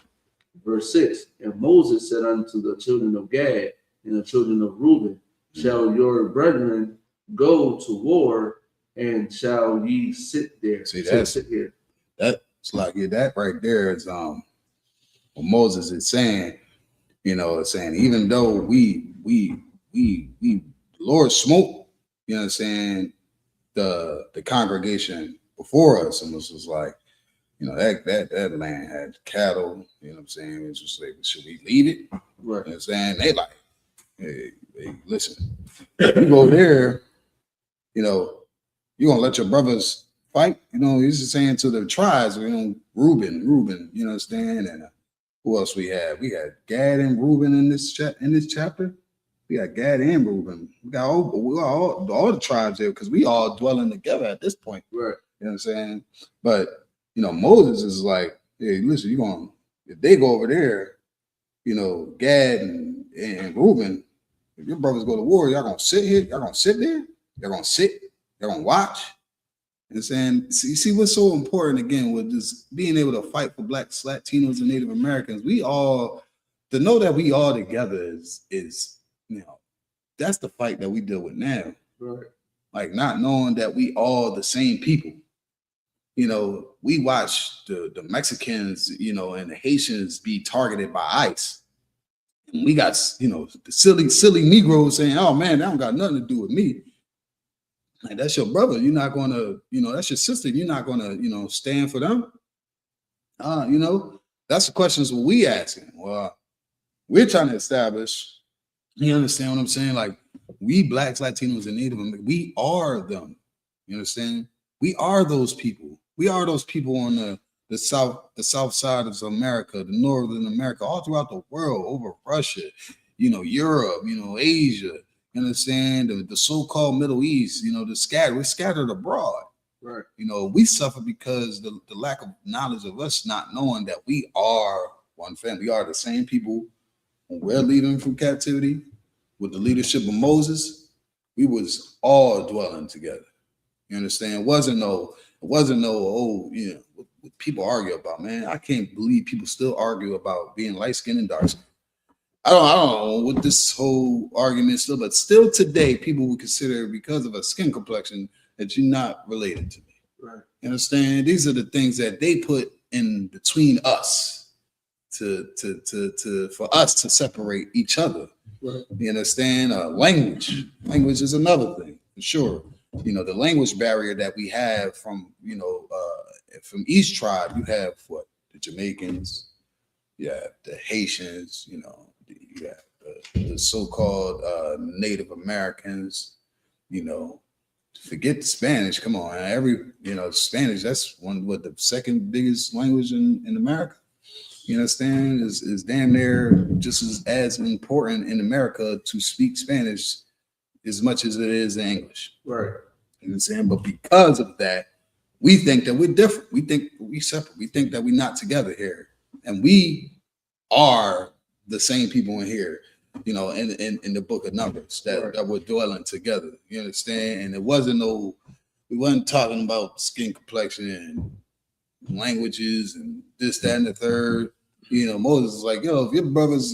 Verse 6. And Moses said unto the children of Gad and the children of Reuben, shall your brethren go to war, and shall ye sit there? See, sit here. That's like that right there is what Moses is saying. Saying even though we Lord smote, the congregation before us, and was just like, that land had cattle. It's just like, should we leave it? Right. They like, hey, listen, you go there, you're gonna let your brothers fight. You know, he's just saying to the tribes, you know, Reuben, you understand? And who else we have? We got Gad and Reuben in this chapter. We got Gad and Reuben. We got all the tribes there because we all dwelling together at this point. Right. You know what I'm saying? But you know, Moses is like, hey, listen, if they go over there, you know, Gad and Reuben, if your brothers go to war, y'all gonna sit here, y'all gonna sit there, y'all gonna watch. And saying, see what's so important again with this being able to fight for Blacks, Latinos, and Native Americans. We all to know that we all together is you know, that's the fight that we deal with now. Right. Like not knowing that we all the same people. You know, we watch the Mexicans, you know, and the Haitians be targeted by ICE. And we got, you know, the silly Negroes saying, oh man, that don't got nothing to do with me. Like that's your brother. You're not gonna, you know, that's your sister. You're not gonna, you know, stand for them. You know, that's the questions we asking. Well, we're trying to establish, you understand what I'm saying? Like we Blacks, Latinos, and Native Americans, we are them. You understand? We are those people. We are those people on the south side of America, the northern America, all throughout the world, over Russia, you know, Europe, you know, Asia, you understand, the so-called Middle East, you know, we're scattered abroad. Right. You know, we suffer because the lack of knowledge of us not knowing that we are one family. We are the same people. When we're leaving from captivity with the leadership of Moses, we was all dwelling together. You understand? It wasn't no, oh, you know, what people argue about, man. I can't believe people still argue about being light skinned and dark skinned. I don't know what this whole argument is still, but still today, people would consider because of a skin complexion that you're not related to me. Right. You understand? These are the things that they put in between us for us to separate each other. Right. You understand? Language is another thing for sure. You know, the language barrier that we have from, you know, from each tribe, you have what? The Jamaicans, you have the Haitians, you know, you have the so-called Native Americans, you know, forget the Spanish. Come on, you know, Spanish, that's the second biggest language in America. You understand? Is damn near just as important in America to speak Spanish as much as it is in English. Right. You know what I'm saying? But because of that, we think that we're different. We think we're separate. We think that we're not together here. And we are the same people in here, you know, in the book of Numbers that we're dwelling together. You understand? And we wasn't talking about skin complexion and languages and this, that, and the third. You know, Moses is like, yo, if your brothers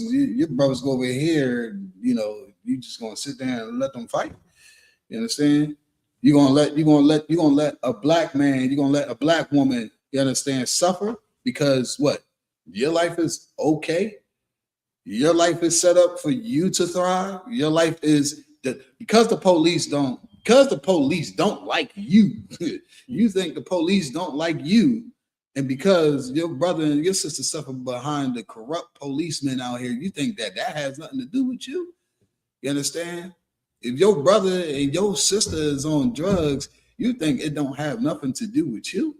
go over here, you know, you just gonna sit there and let them fight. You understand? You're gonna let a black man, you're gonna let a black woman, you understand, suffer because what? Your life is okay. Your life is set up for you to thrive. Your life is that because the police don't like you. You think the police don't like you, and because your brother and your sister suffer behind the corrupt policemen out here, you think that has nothing to do with you. You understand? If your brother and your sister is on drugs, you think it don't have nothing to do with you.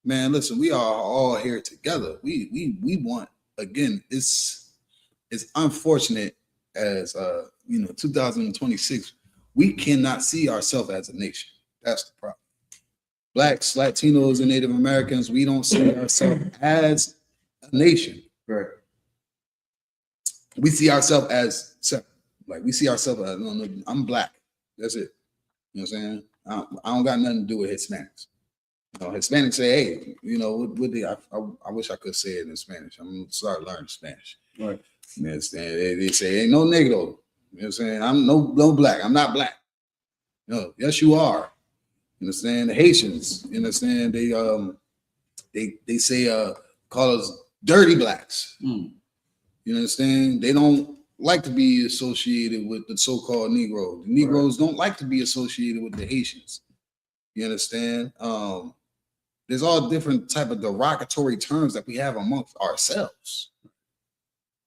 Man, listen, we are all here together. We want, again, it's unfortunate as you know, 2026, we cannot see ourselves as a nation. That's the problem. Blacks, Latinos, and Native Americans, we don't see ourselves as a nation. Right. We see ourselves as separate. Like we see ourselves as, no, I'm black. That's it. You know what I'm saying? I don't got nothing to do with Hispanics. You know, Hispanics say, hey, you know, I wish I could say it in Spanish. I'm gonna start learning Spanish. Right. You understand? They say, ain't no negro. You know what I'm saying? I'm no black. I'm not black. No, yes, you are. You understand? The Haitians, you understand? They say call us dirty blacks. You understand? They don't like to be associated with the so-called Negro. The Negroes don't like to be associated with the Haitians. You understand? There's all different type of derogatory terms that we have amongst ourselves.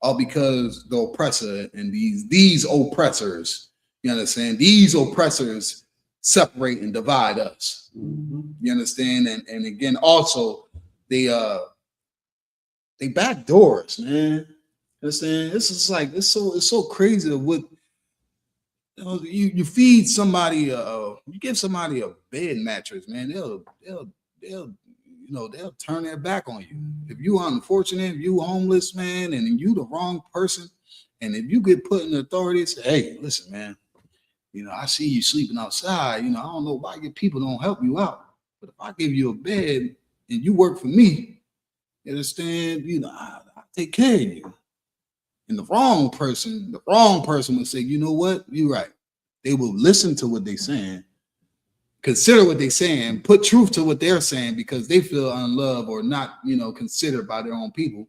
All because the oppressor and these oppressors, you understand? These oppressors separate and divide us. You understand? And again, also they back doors, man. You understand? This is like it's so crazy of what you feed somebody you give somebody a bed mattress, man. They'll turn their back on you. If you unfortunate, if you homeless, man, and you the wrong person, and if you get put in authority, say, hey, listen, man, I see you sleeping outside. I don't know why your people don't help you out. But if I give you a bed and you work for me, you understand, I take care of you. And the wrong person will say, you know what? You're right. They will listen to what they're saying, consider what they're saying, put truth to what they're saying because they feel unloved or not, considered by their own people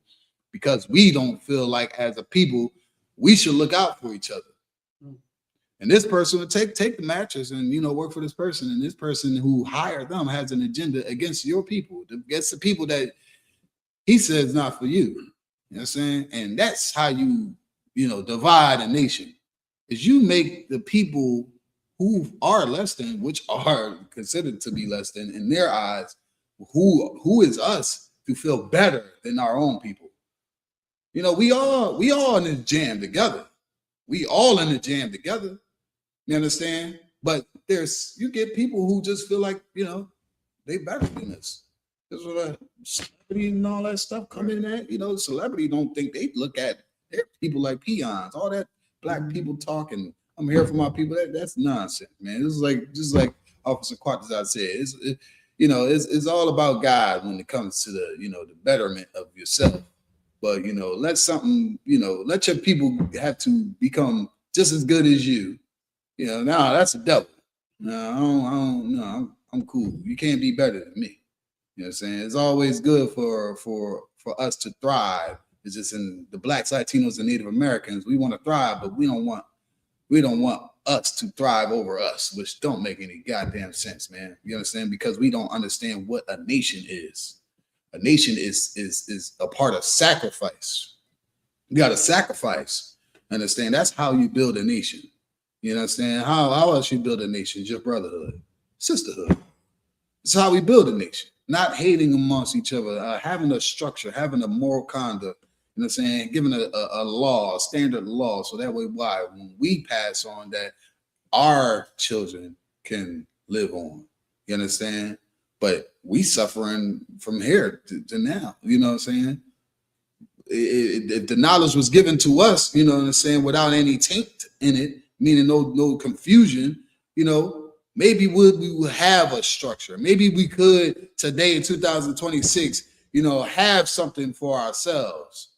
because we don't feel like as a people, we should look out for each other. And this person would take the mattress and, work for this person. And this person who hired them has an agenda against your people, against the people that he says not for you. You know what I'm saying? And that's how you divide a nation, is you make the people who are less than, which are considered to be less than in their eyes, who is us, to feel better than our own people. We all in this jam together. We all in the jam together. You understand? But you get people who just feel like, they better than us. That's what celebrity and all that stuff come in at. Celebrity don't think they look at their people like peons. All that black people talking, I'm here for my people. That's nonsense, man. This is just like Officer Quatazat said. It's all about God when it comes to the betterment of yourself. But let your people have to become just as good as you. Now that's a devil. No, I'm cool. You can't be better than me. You know what I'm saying? It's always good for us to thrive. It's just in the blacks, Latinos, and Native Americans, we want to thrive, but we don't want us to thrive over us, which don't make any goddamn sense, man. You understand? Because we don't understand what a nation is. A nation is a part of sacrifice. You got to sacrifice. Understand? That's how you build a nation. You understand? How else you build a nation? Just brotherhood, sisterhood. This is how we build a nation. Not hating amongst each other, having a structure, having a moral conduct. You know what I'm saying? Giving a law, a standard law, so that way, when we pass on, that our children can live on. You understand? But we suffering from here to now. You know what I'm saying? If the knowledge was given to us, you know what I'm saying, without any taint in it, meaning no confusion, maybe we would have a structure. Maybe we could today in 2026, have something for ourselves.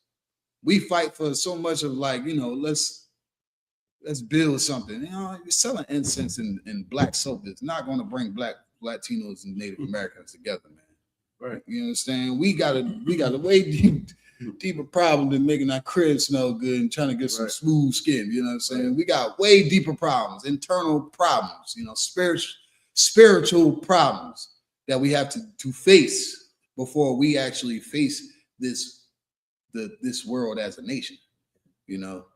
We fight for so much of let's build something. You're selling incense and black soap is not going to bring black Latinos and Native Americans together, man. Right? You understand? We got a way deeper problem than making our crib smell good and trying to get some smooth skin. You know what I'm saying? We got way deeper problems, internal problems, spiritual problems that we have to face before we actually face this world as a nation.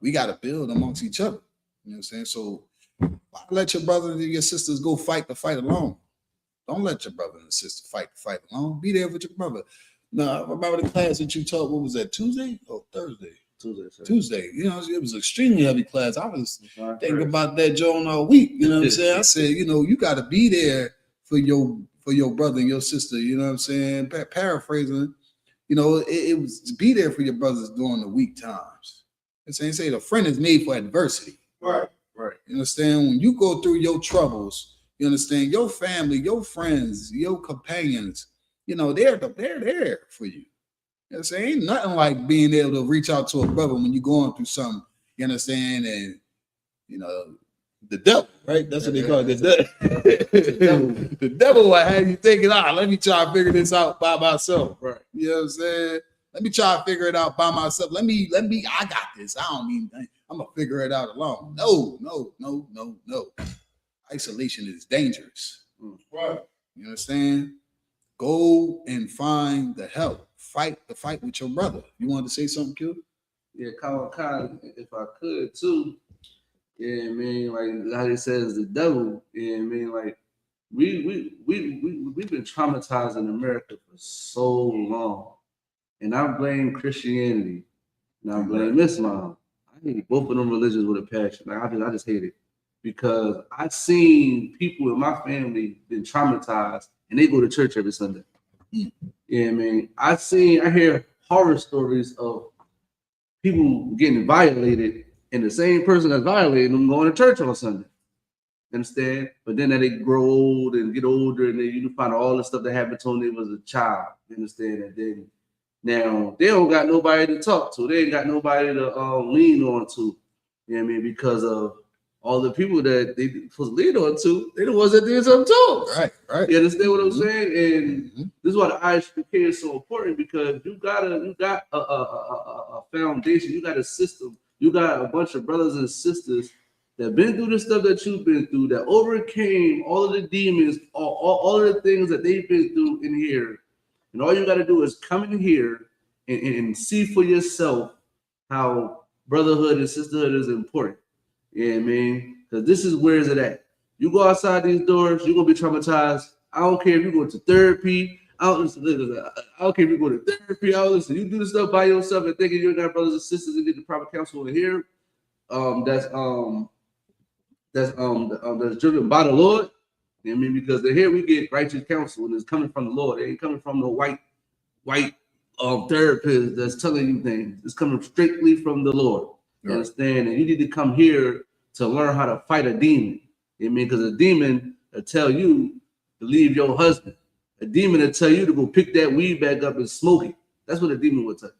We got to build amongst each other. You know what I'm saying? So why let your brothers and your sisters go fight the fight alone? Don't let your brother and sister fight the fight alone. Be there with your brother. No, I remember the class that you taught. What was that? Tuesday or Thursday? Tuesday. It was an extremely heavy class. I was thinking about that Joan all week. You know what I'm saying? I said, you got to be there for your brother and your sister. You know what I'm saying? Paraphrasing. It was to be there for your brothers during the weak times. And say the friend is made for adversity. Right. You understand? When you go through your troubles, you understand, your family, your friends, your companions, they're there for you. You know what I'm saying? Ain't nothing like being able to reach out to a brother when you're going through something, you understand? And, the devil, right? That's what they call it. The devil will have you thinking, let me try to figure this out by myself. Right. You know what I'm saying? Let me try to figure it out by myself. Let me, I got this. I'm going to figure it out alone. No. Isolation is dangerous. Right. You understand? Go and find the help. Fight the fight with your brother. You wanted to say something, Q? Yeah, kind of, if I could too. Yeah, man, like how they says the devil. Yeah, man, like we've been traumatized in America for so long. And I blame Christianity and I blame Islam. I hate both of them religions with a passion. Like I just hate it. Because I've seen people in my family been traumatized and they go to church every Sunday. Yeah, man. I hear horror stories of people getting violated and the same person that's violating them going to church on Sunday. Understand? But then they grow old and get older, and then you find all the stuff that happened to them when they was a child. You understand? And then now they don't got nobody to talk to. They ain't got nobody to lean on to. You know what I mean? Because of all the people that they supposed to lean on to, they the ones that did something to them. Right. You understand what I'm saying? And this is why the I.S.U.P.K is so important, because you got a foundation, you got a system, you got a bunch of brothers and sisters that been through the stuff that you've been through, that overcame all of the demons, all of the things that they've been through in here. And all you got to do is come in here and see for yourself how brotherhood and sisterhood is important. Yeah, man. Because this is where is it at. You go outside these doors, you're going to be traumatized. I don't care if you go to therapy. I don't care if you go to therapy. You do the stuff by yourself and thinking you got brothers and sisters and get the proper counsel in here. That's driven by the Lord. You know what I mean? Because here we get righteous counsel and it's coming from the Lord. It ain't coming from the white therapist that's telling you things. It's coming strictly from the Lord. You understand? And you need to come here to learn how to fight a demon. You know what I mean? Because a demon will tell you to leave your husband. A demon will tell you to go pick that weed back up and smoke it. That's what a demon will tell you.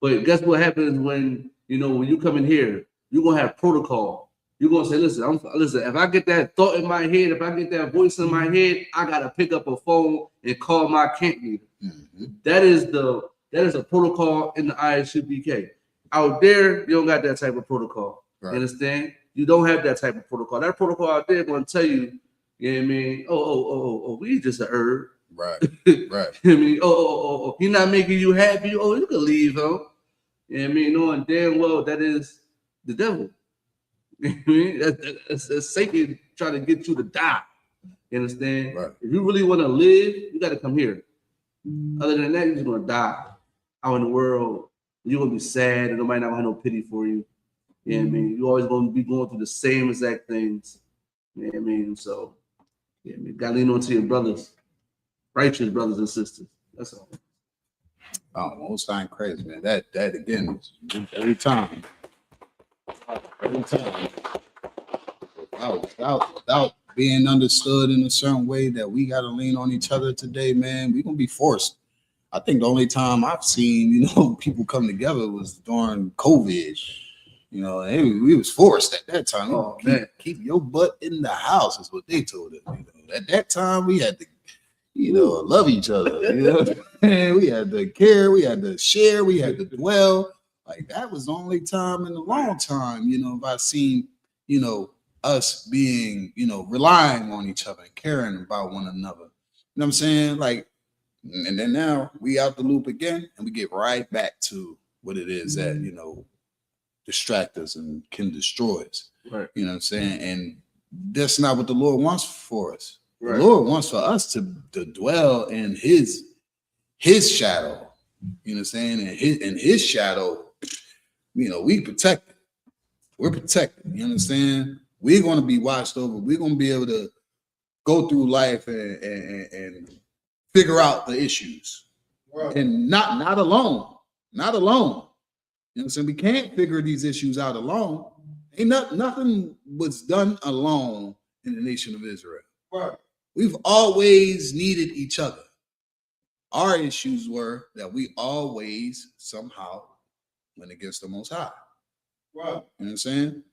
But guess what happens when you come in here? You're gonna have protocol. You're gonna say, listen, if I get that thought in my head, if I get that voice in my head, I gotta pick up a phone and call my camp leader. That is a protocol in the I.S.U.P.K. Out there, you don't got that type of protocol. You understand? You don't have that type of protocol. That protocol out there gonna tell you, you know what I mean? Oh, we just a herb. Right. You know what I mean? He's not making you happy. Oh, you can leave, huh? You know what I mean? Knowing damn well that is the devil. You know what I mean? That's Satan trying to get you to die. You understand? Right. If you really want to live, you got to come here. Other than that, you're just going to die out in the world. You're going to be sad and nobody not going to have no pity for you. You know what I mean? You're always going to be going through the same exact things. You know what I mean? So, yeah, you got to lean on to your brothers, righteous brothers and sisters. That's all. Oh, most time crazy, man. That again, every time. Without being understood in a certain way that we got to lean on each other today, man, we're gonna be forced. I think the only time I've seen, people come together was during COVID. We was forced at that time. Oh, man. Keep your butt in the house is what they told us. At that time, we had to, love each other. We had to care, we had to share, we had to dwell. Like that was the only time in a long time, if I've seen, us being, relying on each other and caring about one another. You know what I'm saying? Like, and then now we out the loop again and we get right back to what it is that, distract us and can destroy us. Right. You know what I'm saying? And that's not what the Lord wants for us. Right. The Lord wants for us to dwell in his shadow. You know what I'm saying? And his shadow, we protected. We're protected. You understand? We're going to be watched over. We're going to be able to go through life and figure out the issues. Right. And not alone. Not alone. You know what I'm saying? We can't figure these issues out alone. Ain't nothing was done alone in the nation of Israel. Right. We've always needed each other. Our issues were that we always somehow went against the Most High. Right. You know what I'm saying?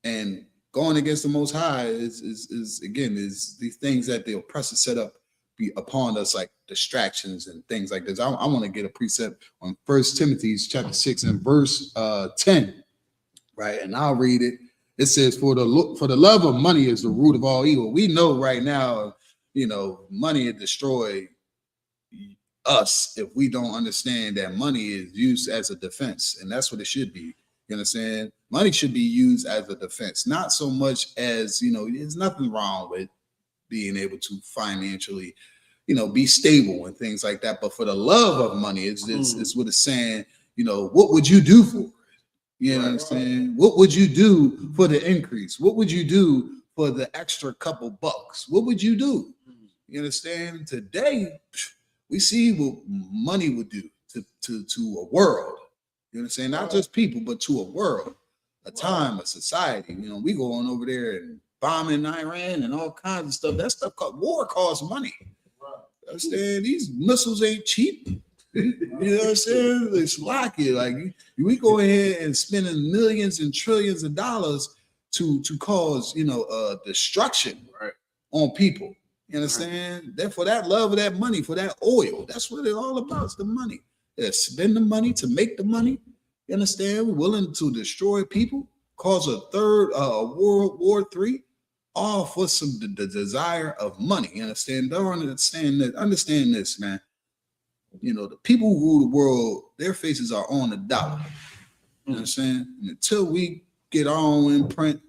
And going against the Most High is these things that the oppressor set up upon us, like distractions and things like this. I want to get a precept on 1 Timothy chapter 6 and verse 10, right? And I'll read it. It says, for the love of money is the root of all evil. We know right now, money will destroy us if we don't understand that money is used as a defense, and that's what it should be. You understand? Money should be used as a defense, not so much as, there's nothing wrong with being able to financially, be stable and things like that. But for the love of money, it's what it's saying, what would you do for it? You know what I'm saying? What would you do for the increase? What would you do for the extra couple bucks? What would you do? You understand? Today, we see what money would do to a world. You understand? Not just people, but to a world, a time, a society. We go on over there and bombing Iran and all kinds of stuff. That stuff war costs money. You understand? These missiles ain't cheap. You know what I'm saying? It's lucky. Like we go ahead and spending millions and trillions of dollars to cause destruction on people. You understand? Therefore, that love of that money, for that oil, that's what it's all about. It's the money. Spend the money to make the money. You understand? We're willing to destroy people, cause a third World War III, all for the desire of money. You understand? Don't understand that. Understand this, man. The people who rule the world, their faces are on the dollar. You understand? And until we get our own imprint,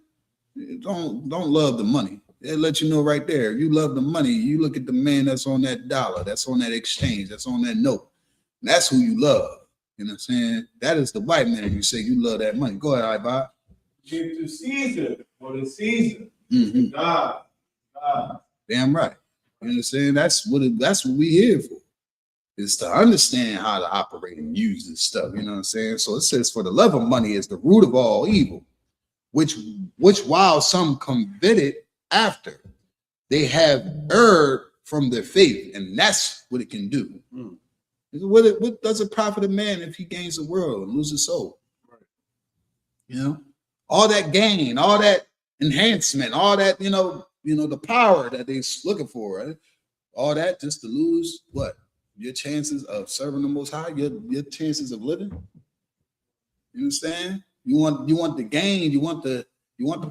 don't love the money. They let you know right there. You love the money. You look at the man that's on that dollar, that's on that exchange, that's on that note. That's who you love. You know what I'm saying? That is the white man. You say you love that money. Go ahead, I-Bob. Give to Caesar for the Caesar. God. Damn right. You understand? That's what we here for. Is to understand how to operate and use this stuff. You know what I'm saying? So it says, for the love of money is the root of all evil, which while some coveted after, they have erred from their faith, and that's what it can do. What does it profit a man if he gains the world and loses his soul? All that gain, all that enhancement, all that the power that they're looking for, right? All that just to lose what? Your chances of serving the Most High, your chances of living. You understand? You want the gain, you want the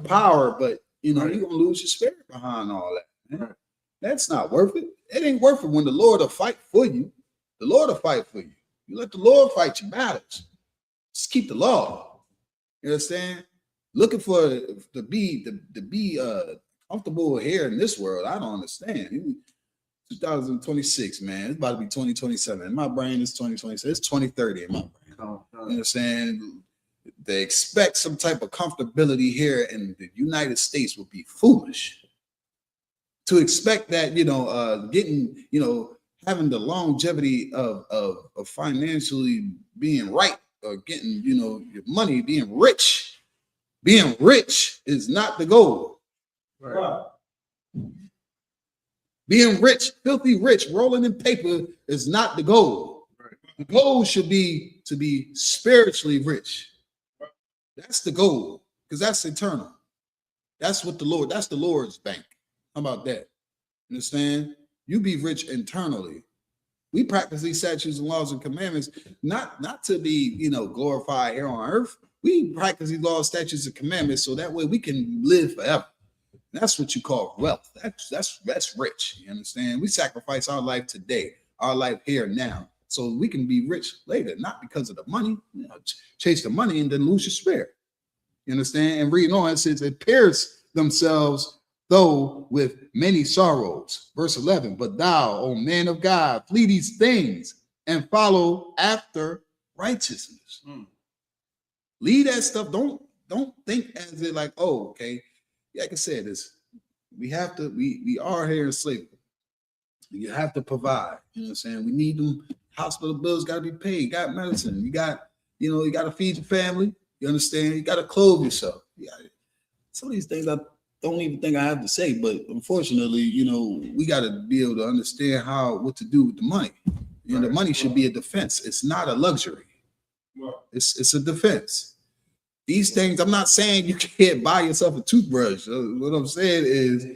power, but you're gonna lose your spirit behind all that. Man. That's not worth it. It ain't worth it when the Lord will fight for you. The Lord will fight for you. You let the Lord fight your battles. Just keep the law. You understand? Looking for to be comfortable here in this world, I don't understand. 2026, man. It's about to be 2027. In my brain, it's 2027. It's 2030 in my brain. You understand? They expect some type of comfortability here in the United States would be foolish. To expect that, getting, having the longevity of financially being right, or getting, your money, being rich. Being rich is not the goal. Right. Being rich, filthy rich, rolling in paper is not the goal. The goal should be to be spiritually rich. That's the goal, because that's eternal. That's the Lord's bank. How about that? Understand? You be rich internally. We practice these statutes and laws and commandments not to be, glorified here on earth. We practice these laws, statutes, and commandments so that way we can live forever. That's what you call wealth. That's rich. You understand? We sacrifice our life today, our life here now, so we can be rich later, not because of the money. Chase the money and then lose your spirit. You understand? And reading on, it says, it pierce themselves though with many sorrows. Verse 11, but thou, O man of God, flee these things and follow after righteousness. Leave that stuff. Don't think as it like, oh, okay. Like I said, we are here in slavery. You have to provide. You know what I'm saying? We need them. Hospital bills got to be paid. You got medicine. You got to feed your family. You understand? You got to clothe yourself. Some of these things I don't even think I have to say, but unfortunately, we got to be able to understand what to do with the money. The money should be a defense. It's not a luxury. It's a defense. These things, I'm not saying you can't buy yourself a toothbrush. What I'm saying is,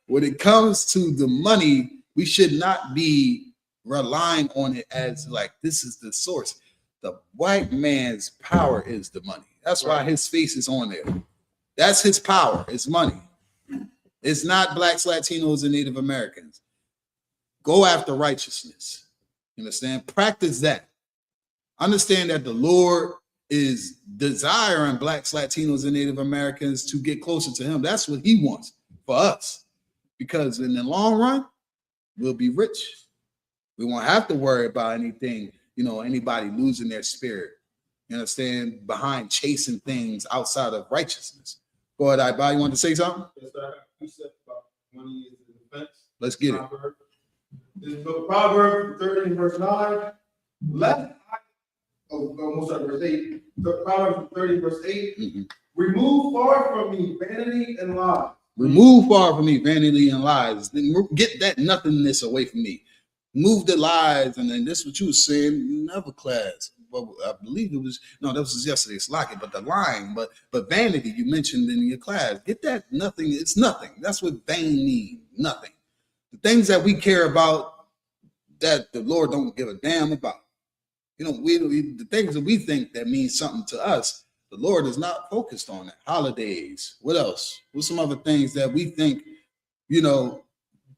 when it comes to the money, we should not be relying on it as like this is the source. The white man's power is the money. That's why his face is on there. That's his power. It's money. It's not blacks, Latinos, and Native Americans. Go after righteousness. You understand? Practice that. Understand that the Lord is desiring blacks, Latinos, and Native Americans to get closer to him. That's what he wants for us. Because in the long run, we'll be rich. We won't have to worry about anything, anybody losing their spirit. You understand? Behind chasing things outside of righteousness. Go ahead, I you want to say something? Yes, sir. You said about money is the defense. Let's get it. This book, Proverbs 30 and verse 9. Verse 8. Proverbs 30 verse 8. Mm-hmm. Remove far from me vanity and lies. Remove far from me vanity and lies. Then get that nothingness away from me. Move the lies, and then this is what you were saying. Never class. Well, I believe it was that was yesterday's locket, but the lying, but vanity you mentioned in your class. Get that nothing. It's nothing. That's what vain means. Nothing. The things that we care about that the Lord don't give a damn about. The things that we think that means something to us, the Lord is not focused on that. Holidays. What else? What's some other things that we think,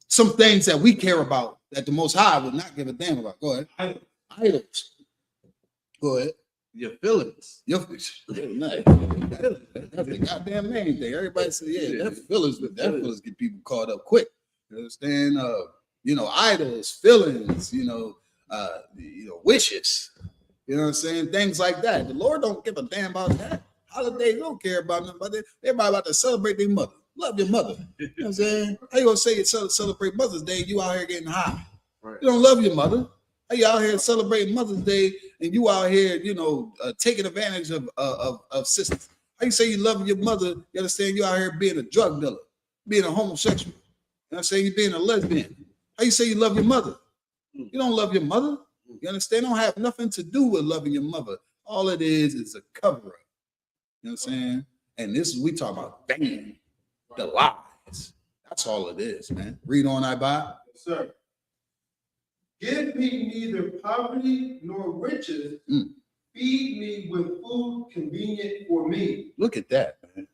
some things that we care about that the Most High would not give a damn about? Go ahead. Idols. Go ahead. Your feelings. Nice. That's the goddamn main thing. Everybody say, that feelings get people caught up quick. You understand? Idols, feelings, wishes. You know what I'm saying? Things like that. The Lord don't give a damn about that. Holidays don't care about nothing about that. Everybody about to celebrate their mother. Love your mother. You know what I'm saying? How you gonna say you celebrate Mother's Day and you out here getting high? Right. You don't love your mother. How you out here celebrating Mother's Day and you out here, taking advantage of sisters? How you say you love your mother? You understand? You out here being a drug dealer, being a homosexual. You know what I'm saying? You being a lesbian. How you say you love your mother? You don't love your mother. You understand? It don't have nothing to do with loving your mother. All it is a cover-up. You know what I'm saying? And this is we talk about the lies. That's all it is, man. Read on, I.S.U.P.K. Yes, sir. Give me neither poverty nor riches. Feed me with food convenient for me. Look at that, man.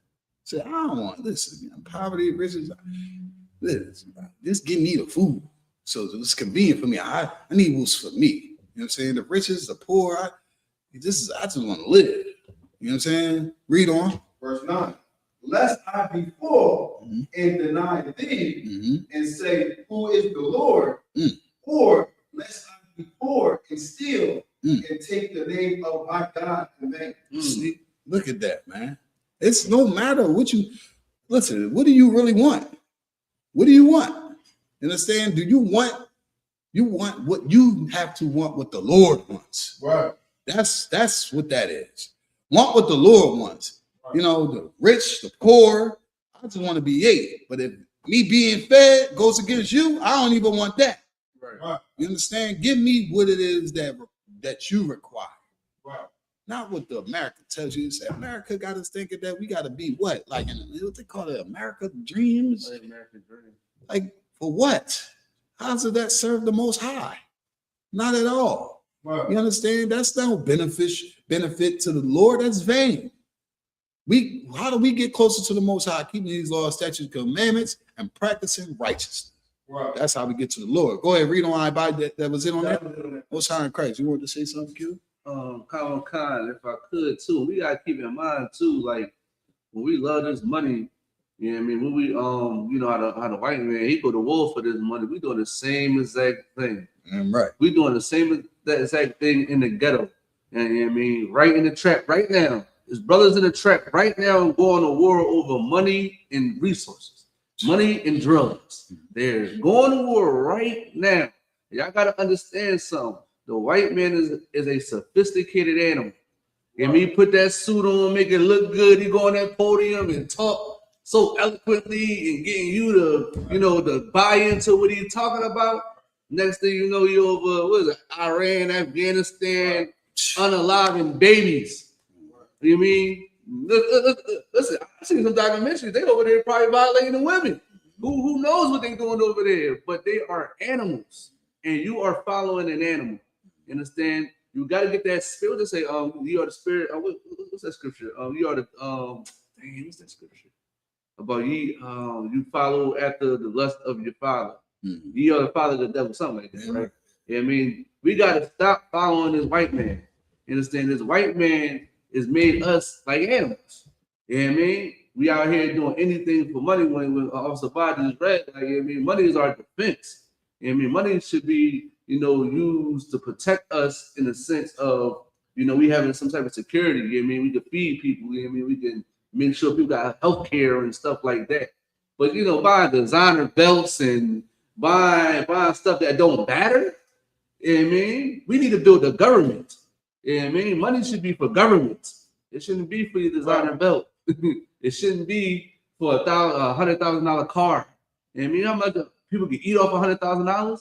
Say, I don't want listen, man. Poverty, riches. Just give me the food. So it's convenient for me. I need what's for me. You know what I'm saying? The riches, the poor. I just want to live. You know what I'm saying? Read on. Verse 9. Lest I be full and deny thee and say, who is the Lord? Or lest I be poor and steal and take the name of my God in vain. See, look at that, man. It's no matter what you listen. What do you really want? What do you want? Understand? Do you want what you have to want what the Lord wants? Right. That's what that is. Want what the Lord wants. Right. The rich, the poor. I just want to be ate. But if me being fed goes against you, I don't even want that. Right. You understand? Give me what it is that you require. Right. Not what the America tells you. Say America got us thinking that we got to be what? Like what they call it, America dreams? American dream. Like for what? How does that serve the Most High? Not at all. Right. You understand? That's no benefit to the Lord. That's vain. How do we get closer to the Most High? Keeping these laws, statutes, commandments, and practicing righteousness. Right. That's how we get to the Lord. Go ahead, read on I.S.U.P.K. That was it on that. Most High in Christ. You want to say something, Q? If I could too. We gotta keep in mind too, like when we love this money, you know what I mean? When we how the white man he go to war for this money, we doing the same exact thing. Right. We doing the same exact thing in the ghetto. And you know what I mean, right in the trap right now. His brothers in the trap right now going to war over money and resources, money and drugs. They're going to war right now. Y'all gotta understand something. The white man is a sophisticated animal. And me put that suit on, make it look good. He go on that podium and talk so eloquently and getting you to buy into what he's talking about. Next thing you know, you over Iran, Afghanistan, unaliving babies. You mean? Listen, I seen some documentaries. They over there probably violating the women. Who knows what they doing over there? But they are animals, and you are following an animal. You understand? You got to get that spirit to say, you are the spirit. What's that scripture? You are the what's that scripture? About you follow after the lust of your father. You are the father of the devil, something like that, right? Yeah, I mean, we got to stop following this white man. You understand? This white man it's made us like animals. You know what I mean? We out here doing anything for money when Officer Biden is read. Like, you know what I mean? Money is our defense. You know what I mean? Money should be, used to protect us in the sense of, we having some type of security. You know what I mean? We can feed people. You know what I mean? We can make sure people got health care and stuff like that. But, buying designer belts and buying stuff that don't matter, you know what I mean? We need to build a government. You know what I mean? Money should be for government. It shouldn't be for your designer belt. It shouldn't be for $100,000 car. You know what I mean? How much people can eat off $100,000?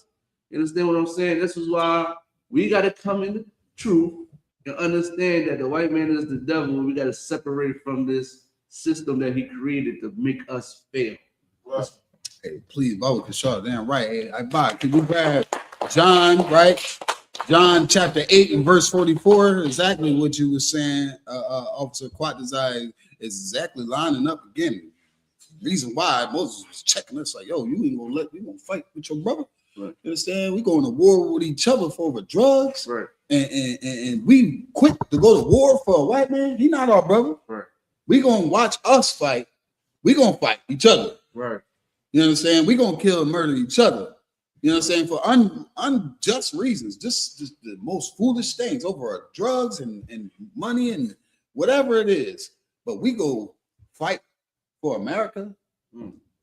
You understand what I'm saying? This is why we got to come in the truth and understand that the white man is the devil. We got to separate from this system that he created to make us fail. Right. Hey, please, Baba, can shut down. Right. Hey, Bob, can you grab John, right? John chapter 8 and verse 44, exactly what you were saying, Officer Quatazai, is exactly lining up again. Reason why Moses was checking us like, yo, you ain't gonna fight with your brother. Right. You understand? We going to war with each other for drugs. Right. And we quit to go to war for a white man. He not our brother. Right. We gonna watch us fight. We gonna fight each other. Right. You know what I'm saying? We gonna kill and murder each other. You know what I'm saying? For unjust reasons, just the most foolish things over drugs and money and whatever it is. But we go fight for America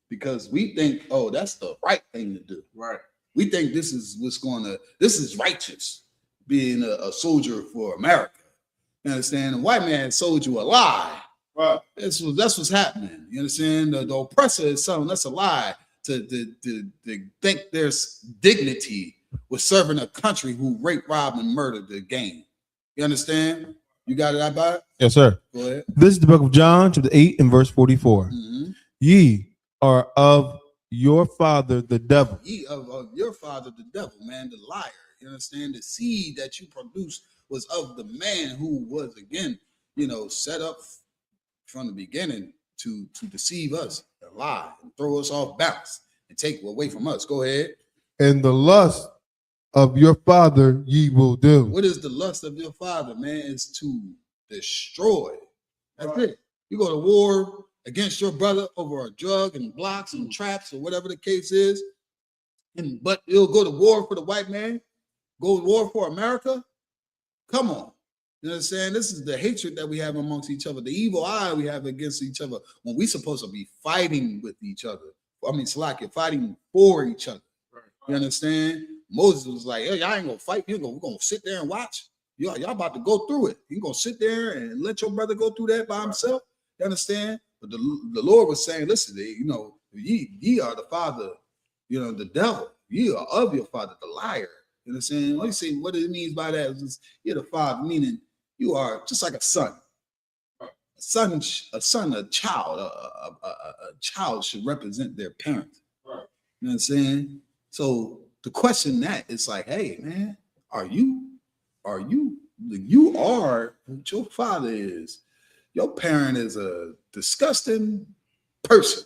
because we think, oh, that's the right thing to do. Right. We think this is righteous, being a soldier for America. You understand? The white man sold you a lie. Right. That's what's happening. You understand? The oppressor is selling us a lie to think there's dignity with serving a country who raped, robbed, and murdered the game. You understand? You got it, Abba? Yes, sir. Go ahead. This is the book of John, chapter 8 and verse 44. Mm-hmm. Ye are of your father, the devil. Ye of your father, the devil, man, the liar. You understand? The seed that you produced was of the man who was, again, set up from the beginning to deceive us, to lie, and throw us off balance, and take away from us. Go ahead. And the lust of your father ye will do. What is the lust of your father, man? Is to destroy. That's it. You go to war against your brother over a drug and blocks and traps or whatever the case is, but you'll go to war for the white man, go to war for America. Come on. You know what I'm saying? This is the hatred that we have amongst each other, the evil eye we have against each other when we're supposed to be fighting with each other. I mean, Salakia, fighting for each other. You understand? Moses was like, hey, y'all ain't gonna fight. We're gonna sit there and watch. Y'all about to go through it. You're gonna sit there and let your brother go through that by himself. You understand? But the Lord was saying, listen, ye are the father, the devil. Ye are of your father, the liar. You know what I'm saying? What you say? What it means by that is you're the father, meaning you are just like a son. A child. A child should represent their parent. You know what I'm saying? So the question that is like, hey, man, you are what your father is. Your parent is a disgusting person.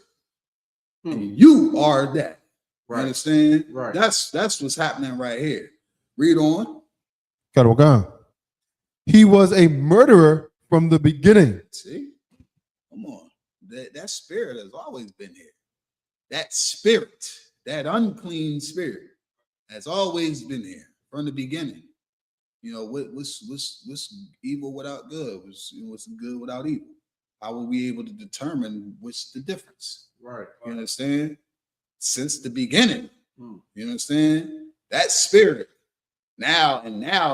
And you are that. Right. You understand? Right. That's what's happening right here. Read on. He was a murderer from the beginning. See? Come on. That spirit has always been here. That spirit, that unclean spirit, has always been here from the beginning. What's evil without good? What's good without evil? How will we able to determine what's the difference? Right. You understand? Since the beginning. You understand? That spirit. Now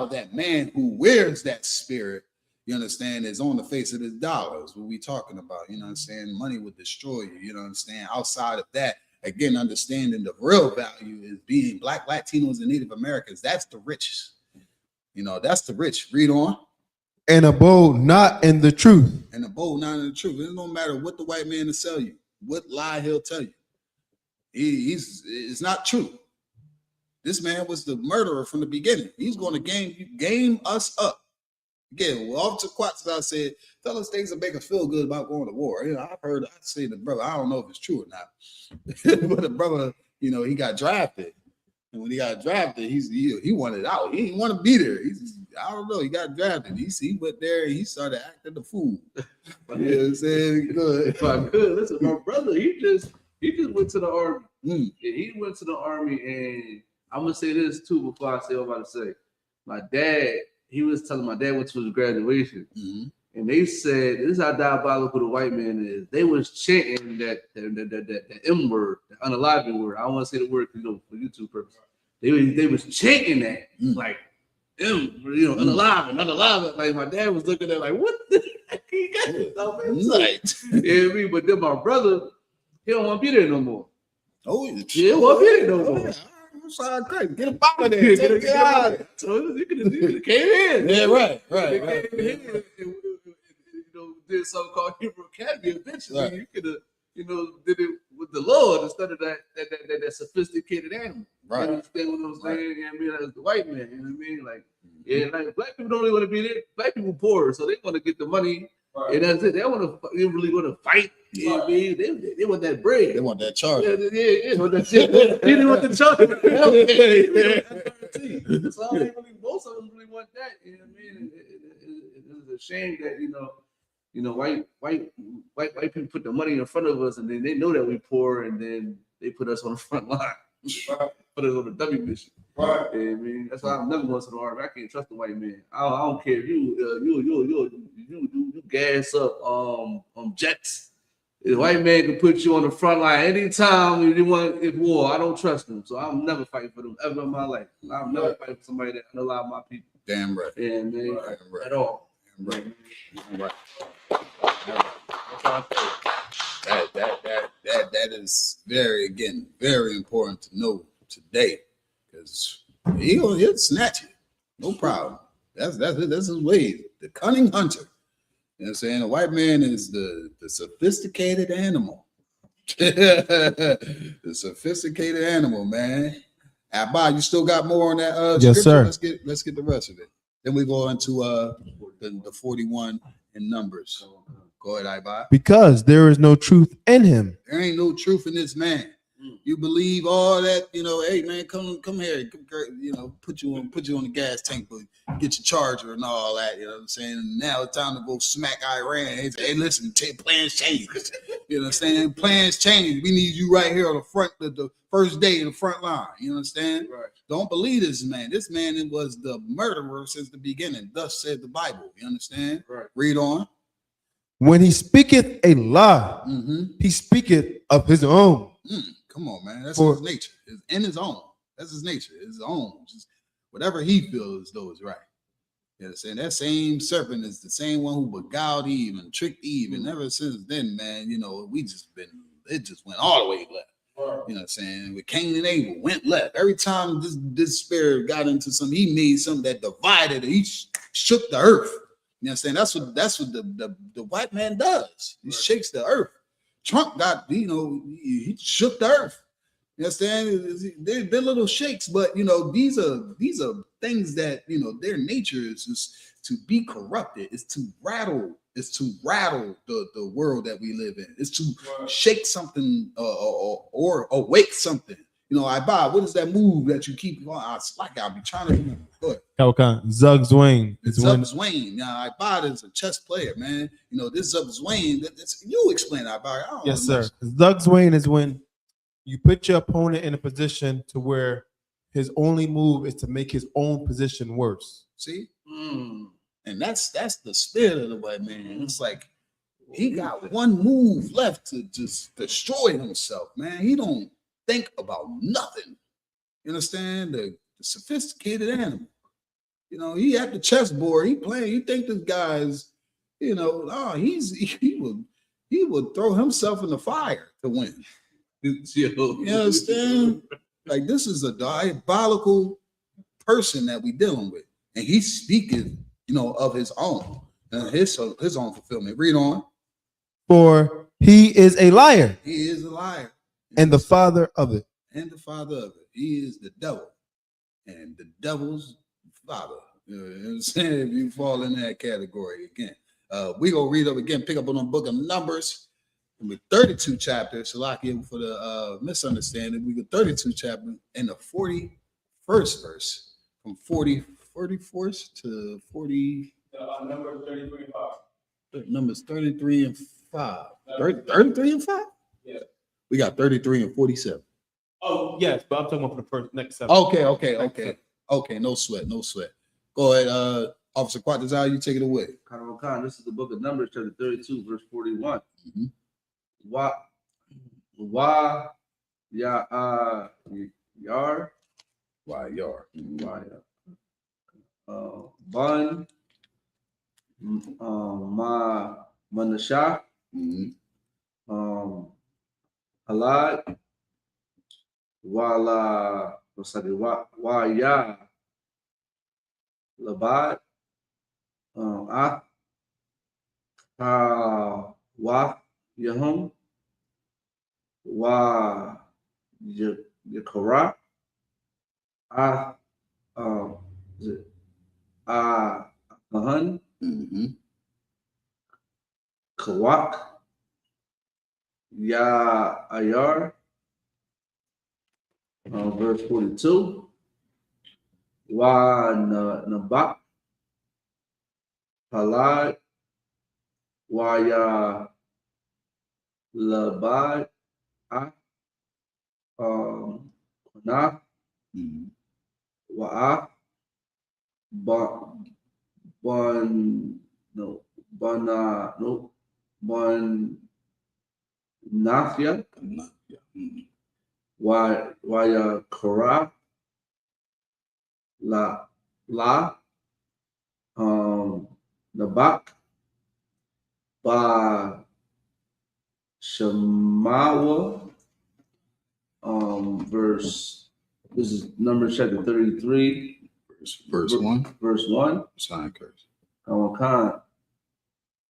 that man who wears that spirit, you understand, is on the face of his dollars. What we talking about? You know what I'm saying? Money would destroy you. You know what I'm saying? Outside of that, again, understanding the real value is being Black, Latinos, and Native Americans. That's the rich. That's the rich. Read on. And abode not in the truth. And abode not in the truth. It don't matter what the white man will sell you, what lie he'll tell you. It's not true. This man was the murderer from the beginning. He's going to game us up. Again, Officer Quatz said, tell us things that make us feel good about going to war. I say the brother, I don't know if it's true or not, but the brother, he got drafted. And when he got drafted, he wanted out. He didn't want to be there. I don't know. He got drafted. He went there and he started acting the fool. You know what I'm saying? Good. If I could, listen, my brother, he just went to the army. And he went to the army, and I'm gonna say this too before I say what I'm about to say. My dad, he was telling my dad went to his graduation, and they said this is how diabolical the white man is. They was chanting that M word, the unaliving word. I don't want to say the word, for YouTube purposes. They was chanting that like M, unaliving. Like my dad was looking at like, what the heck he got yourself into? Right. Yeah, but then my brother, he don't want to be there no more. Oh, he don't want to be there no more. I'm sorry, get him out of there. Get out of there. So he could have came in. Yeah, right. Did something called Hebrew Academy. Eventually, you could have, did it with the Lord instead of that sophisticated animal. Right. You understand what I'm saying? You know what I mean? As the white man, you know what I mean? Like, like black people don't really want to be there. Black people poor, so they want to get the money. Right. And that's it. They really want to fight. You know what I mean? They want that bread. They want that charge. Yeah. They want that shit. They want the charge. So most of them really want that. You know what I mean? It's a shame that white people put the money in front of us, and then they know that we poor, and then they put us on the front line. Put us on the W mission. Right. You know what I mean? That's why I'm never going to the army. I can't trust the white man. I don't care if you gas up jets. The white man can put you on the front line anytime you want if war. I don't trust them, so I'm never fighting for them ever in my life. I'm never fighting for somebody that unalive my people. Damn right. Yeah, man. Right. At all. Right. Right. That's how I feel. That is very important to know today, because he'll snatch it, no problem. That's his way. The cunning hunter. You know what I'm saying? The white man is the sophisticated animal. The sophisticated animal, man. Bob, you still got more on that? Yes, scripture? sir. Let's get the rest of it. Then we go into the 41 in Numbers. Go ahead, Bob. Because there is no truth in him. There ain't no truth in this man. You believe all that, hey man, come here, put you on the gas tank, but get your charger and all that, you know what I'm saying? And now it's time to go smack Iran. Hey, listen, plans change. You know what I'm saying? Plans change. We need you right here on the front, the first day in the front line. You understand? Right. Don't believe this man. This man was the murderer since the beginning. Thus said the Bible. You understand? Right. Read on. When he speaketh a lie, he speaketh of his own. Come on, man. That's his nature. It's in his own. That's his nature. His own. Just whatever he feels as though is right. You know what I'm saying? That same serpent is the same one who beguiled Eve and tricked Eve. And ever since then, man, it just went all the way left. You know what I'm saying? With Cain and Abel, went left. Every time this spirit got into something, he made something that divided. He shook the earth. You know what I'm saying? That's what the white man does. He shakes the earth. Trump got, he shook the earth. You understand? They're little shakes, but these are things that their nature is just to be corrupted. It's to rattle. It's to rattle the world that we live in. It's to shake something or awake something. Bob, what is that move that you keep going? I'll be trying to remember. Go ahead. Okay. Zug Zwain. Zug Zwain. Now, Bob is a chess player, man. This Zug Zwain, you explain that, Bob. Yes, sir. Zug Zwain is when you put your opponent in a position to where his only move is to make his own position worse. See? And that's the spirit of the white man. It's like he got one move left to just destroy himself, man. He don't think about nothing. You understand? The sophisticated animal. He at the chessboard, he playing. You think this guy's, he would throw himself in the fire to win. You understand? Like, this is a diabolical person that we dealing with, and he's speaking, of his own and his own fulfillment. Read on. For he is a liar. He is a liar. And the father of it. And the father of it. He is the devil. And the devil's father. You know what I'm saying? If you fall in that category again. We gonna read up again, pick up on the book of Numbers. with 32 chapters, Shalakia for the misunderstanding, we got 32 chapters in the 41st verse, from 44th to 40. Numbers 33 and 5. Numbers 33 and 5. 33 and 5? Yeah. We got 33 and 47. Oh, yes, but I'm talking about for the first next 7. Okay. No sweat. Go ahead, Officer Quatazal, you take it away. Khan, this is the book of Numbers, chapter 32, verse 41. Why yar Why yar? Bun ma manasha halad wala wa ya labad wa yahum wa yakara Mahan Kawak Ya Ayar, verse 42. Wa Nabak Halad Wa Ya Labad Kunaf Wa Bon Nafia Waya Kora La Nabak Ba Shemawa, this is Numbers chapter 33, verse 1. Verse 1. Sign curse. Khan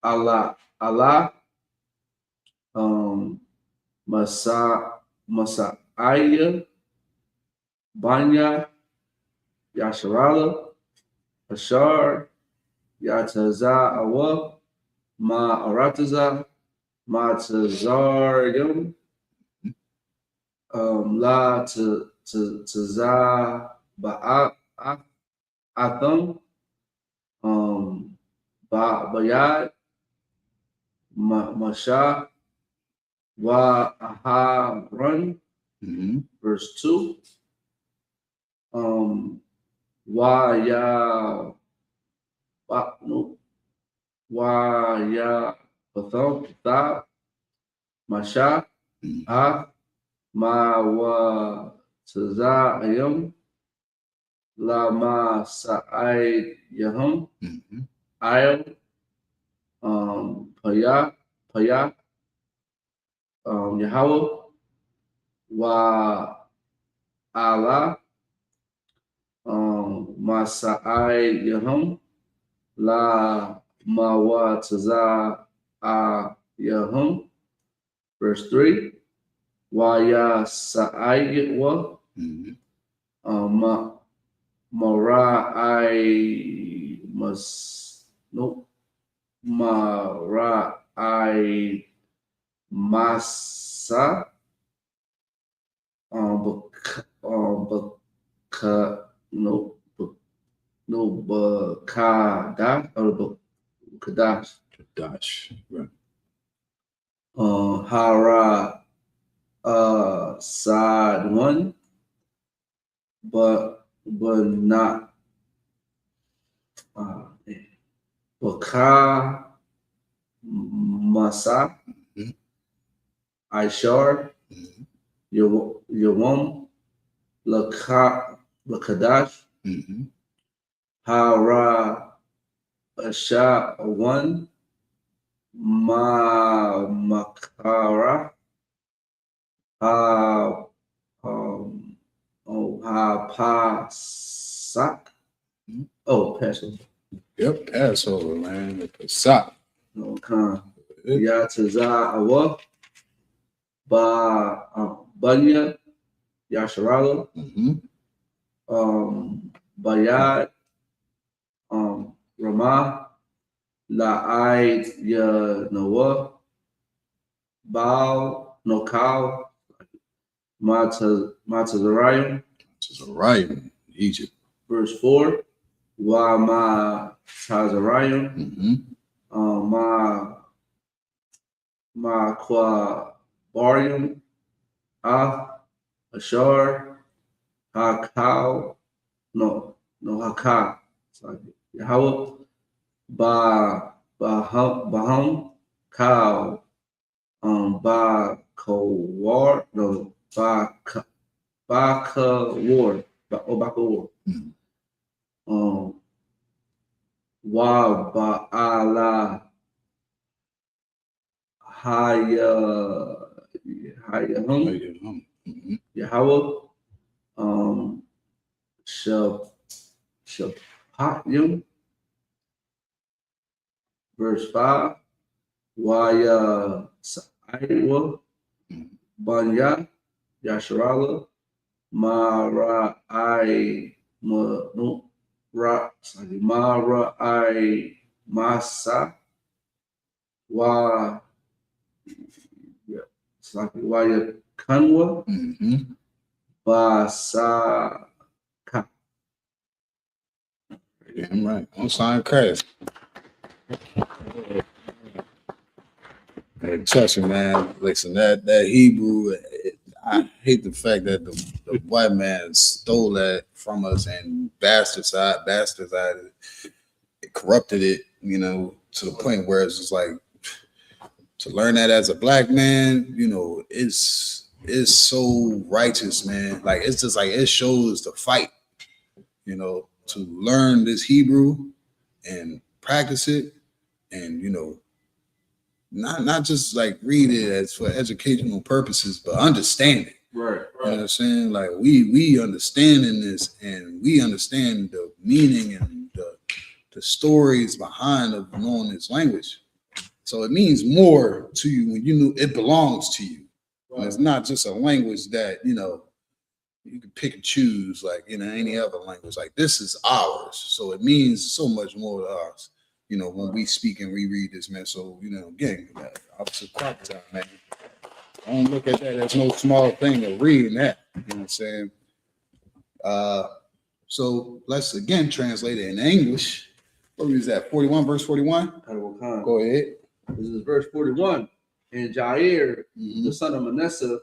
Allah Masaiah Banya Yasharala Ashar Yataza Awa Ma Arataza Ma Tazarium La Taza Ba'atham Bayad Masha Wa Aharon, verse 2. Wa Ya Patham Masha Ma Wa Tazayam La Ma Sa'id Yahum Ayam Paya Yahweh Wa Allah Masa'id Yahum La Ma Wa Taza Yahum, verse 3. Wa Ya Sa'id Wa Mara'ai Mara'ai Masa Kadash. Right. Hara Side 1, but not Baka Masa Aishar Yawam Lakadash Hara Asha 1 Ma Makara Ha Pasak. Passover. Yep, Passover, man. The Pesach. Ya Taza Awa Ba Banya Yasharala Bayad Ramah La'aid Ya Noah Baal, no Kal, Matazariah. Which is Orion, Egypt. Verse 4, Wa Matazariah, Ma Qua Barium, Ashar, Hakal, no Hakal, sorry, Yahweh, Baham, Kal, Ba Kawar, no, Bakawar, Bakawar, Wa Ba'ala, Hayahum, Yahweh, Shapatayim, verse 5, Waya Saiwa, Banya, Yasharala, Mara'ai Masa, Wa, it's like Waya Kanwa, Basa. Damn right. On sign Christ. Hey, trust me, man. Listen, that Hebrew, I hate the fact that the white man stole that from us and bastardized it, corrupted it, you know, to the point where it's just like to learn that as a black man, you know, it's so righteous, man. Like it's just like it shows the fight, you know, to learn this Hebrew and practice it, and you know, not just like read it as for educational purposes, but understand it. Right. You know what I'm saying? Like we understand in this, and we understand the meaning and the stories behind of knowing this language. So it means more to you when you know it belongs to you. Right. And it's not just a language that, you know, you can pick and choose like, you know, any other language. Like this is ours. So it means so much more to us, you know, when we speak and we read this, man. So, you know, again, opposite crop time, man. I don't look at that as no small thing of reading that. You know what I'm saying? So let's again translate it in English. What is that? 41, verse 41? Go ahead. This is verse 41. And Jair, the son of Manasseh,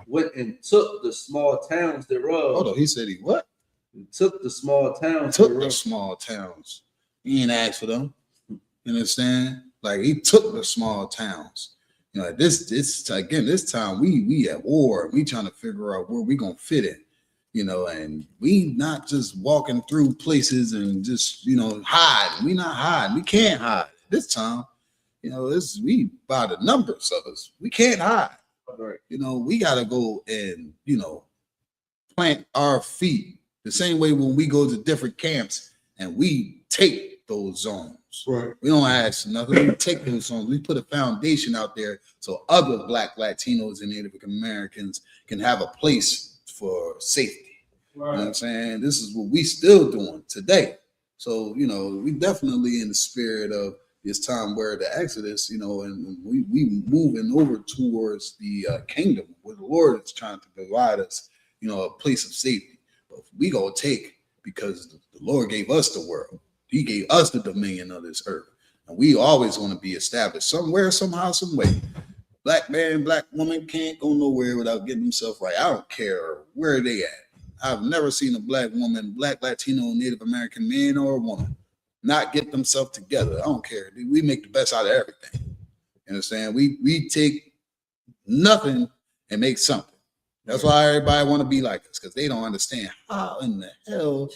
went and took the small towns thereof. Hold on, he said he what? He took the small towns. Took the small towns. He ain't asked for them. You understand? Like he took the small towns. You know, this again, this time we at war. We trying to figure out where we gonna fit in. You know, and we not just walking through places and just, you know, hiding. We not hiding. We can't hide this time. You know, we by the numbers of us. We can't hide. Right. You know, we got to go and, you know, plant our feet the same way when we go to different camps and we take those zones. Right. We don't ask nothing. We take those zones. We put a foundation out there so other Black, Latinos, and Native Americans can have a place for safety. Right. You know what I'm saying? This is what we still doing today. So, you know, we definitely in the spirit of this time where the Exodus, you know, and we moving over towards the kingdom where the Lord is trying to provide us, you know, a place of safety. But we gonna take because the Lord gave us the world. He gave us the dominion of this earth, and we always want to be established somewhere, somehow, some way. Black man, black woman can't go nowhere without getting themselves right. I don't care where they at. I've never seen a black woman, Black, Latino, Native American man or woman not get themselves together. I don't care. We make the best out of everything. You understand? We take nothing and make something. That's why everybody want to be like us, because they don't understand how in the hell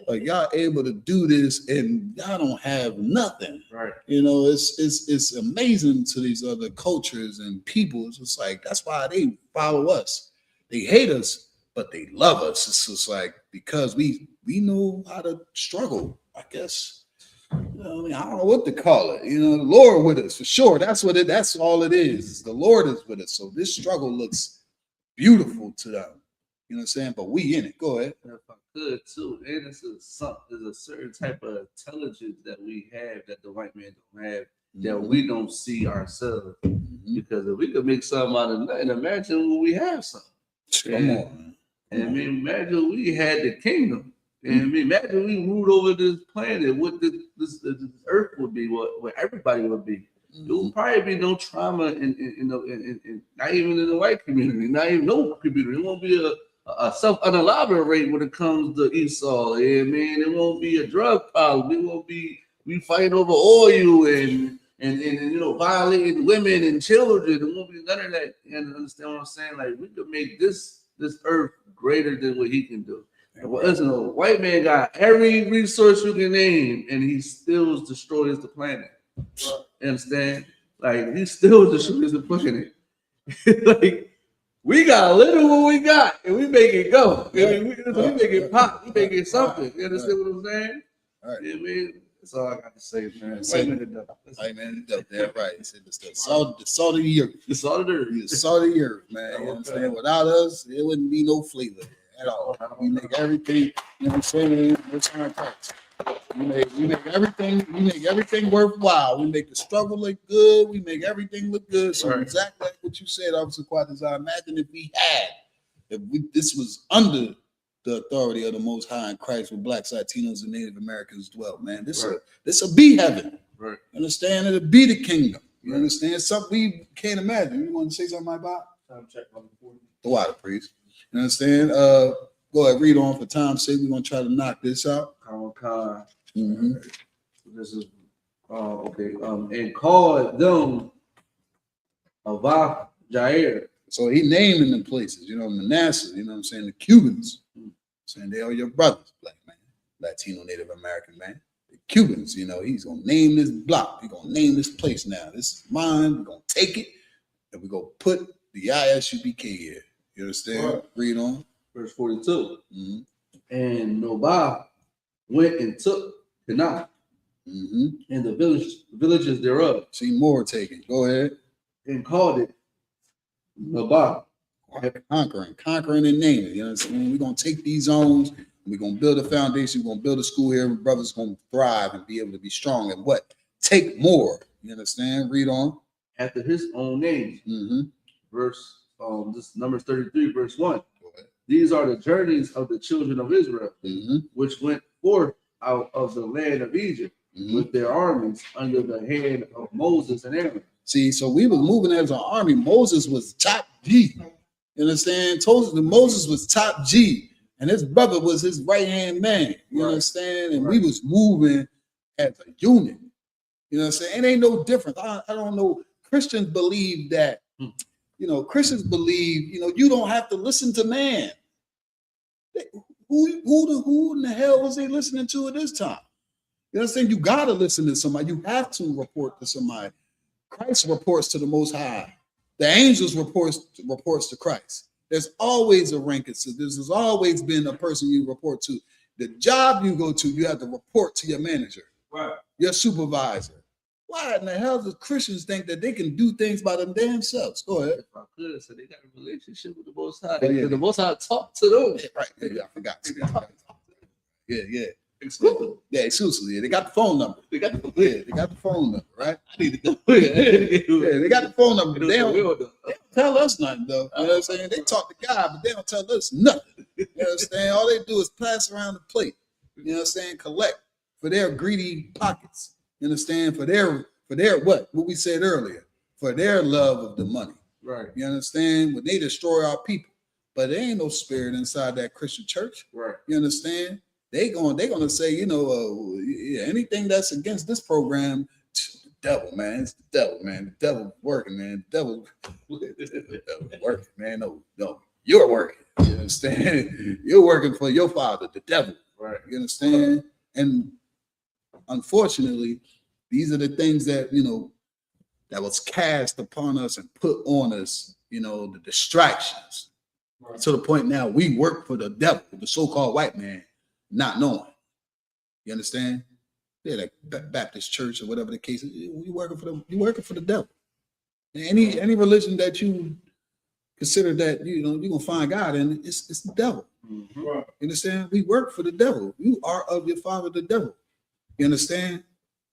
are y'all able to do this and y'all don't have nothing. Right. You know, it's amazing to these other cultures and people. It's just like that's why they follow us. They hate us, but they love us. It's just like because we know how to struggle, I guess. You know, I mean, I don't know what to call it. You know, the Lord with us for sure. That's all it is. The Lord is with us. So this struggle looks beautiful to them. You know what I'm saying? But we in it. Go ahead. If I could too, and it's there's a certain type of intelligence that we have that the white man don't have, that we don't see ourselves. Because if we could make something out of nothing, imagine when we have something. Come on. And I mean, imagine we had the kingdom. And I mean, imagine we ruled over this planet, what this earth would be, what everybody would be. There would probably be no trauma in not even in the white community, not even no community. It won't be a self-unalive rate when it comes to Esau. I mean, it won't be a drug problem. It won't be we fighting over oil and you know, violating women and children. It won't be none of that. You understand what I'm saying? Like, we could make this earth greater than what he can do. Well, listen, a white man got every resource you can name, and he still destroys the planet. You understand? Like, he still destroys the planet. Like, we got a little what we got, and we make it go. We make it pop. We make it something. You understand what I'm saying? All right. I mean, that's all I got to say, man. White man the devil. That's right. He said the salt of the earth. The salt of the earth. The salt of the earth, man. You know what I'm saying? Without us, there wouldn't be no flavor at all. We make everything, you know what I'm saying? We make everything worthwhile. We make the struggle look good. We make everything look good. So exactly like what you said, Officer Quatters, I imagine this was under the authority of the Most High in Christ, where blacks, Latinos, and Native Americans dwelt, man. This will be heaven. Right. You understand? It'll be the kingdom. You understand? Something we can't imagine. You want to say something about? Time check on the water, please. You understand? Go ahead, read on for time's sake. We're gonna try to knock this out. This is okay. And called them Avah Jair. So he naming them places, you know, Manasseh, you know what I'm saying, the Cubans, saying they are your brothers, black man, Latino, Native American man, the Cubans, you know, he's gonna name this block, he's gonna name this place now. This is mine, we're gonna take it, and we're gonna put the I.S.U.P.K here. You understand? Read on. Verse 42. And Nobah went and took Canaan and the villages thereof. See more taken. Go ahead. And called it Nobah. Conquering and naming. You know what I'm saying? We're gonna take these zones, and we're gonna build a foundation, we're gonna build a school here, brothers gonna thrive and be able to be strong and what? Take more. You understand? Read on. After his own name. Verse this Numbers 33, verse 1. These are the journeys of the children of Israel, which went forth out of the land of Egypt with their armies under the hand of Moses and Aaron. See, so we was moving as an army. Moses was top G. You understand? Moses was top G, and his brother was his right-hand man. You understand? And we was moving as a unit. You know what I'm saying? It ain't no difference. I don't know. Christians believe that, you know, you don't have to listen to man. Who in the hell was they listening to at this time? You know what I'm saying? You got to listen to somebody. You have to report to somebody. Christ reports to the Most High. The angels reports to Christ. There's always a rank. There's always been a person you report to. The job you go to, you have to report to your manager, your supervisor. Why in the hell do Christians think that they can do things by them damn selves? Go ahead. If I could, so they got a relationship with the Most High. The Most High talk to them. I forgot. Yeah. Exclusively. Yeah, exclusively. They got the phone number. They got the phone number, right? I need to go. They got the phone number. They don't tell us nothing, though. You know what I'm saying? They talk to God, but they don't tell us nothing. You know what I'm saying? All they do is pass around the plate. You know what I'm saying? Collect for their greedy pockets. You understand? For their what we said earlier, for their love of the money. Right. You understand? When they destroy our people, but there ain't no spirit inside that Christian church. Right. You understand? They're gonna say, you know, anything that's against this program, the devil, man. It's the devil, man. The devil working, man. The devil working, man. No, you're working. You understand? You're working for your father, the devil. Right. You understand? And unfortunately, these are the things that, you know, that was cast upon us and put on us, you know, the distractions. Right. To the point now we work for the devil, the so-called white man, not knowing. You understand? Yeah, like Baptist church or whatever the case is, you working for the devil. Any religion that you consider that, you know, you're gonna find God, and it's the devil. Mhm. You understand? We work for the devil. You are of your father, the devil. You understand?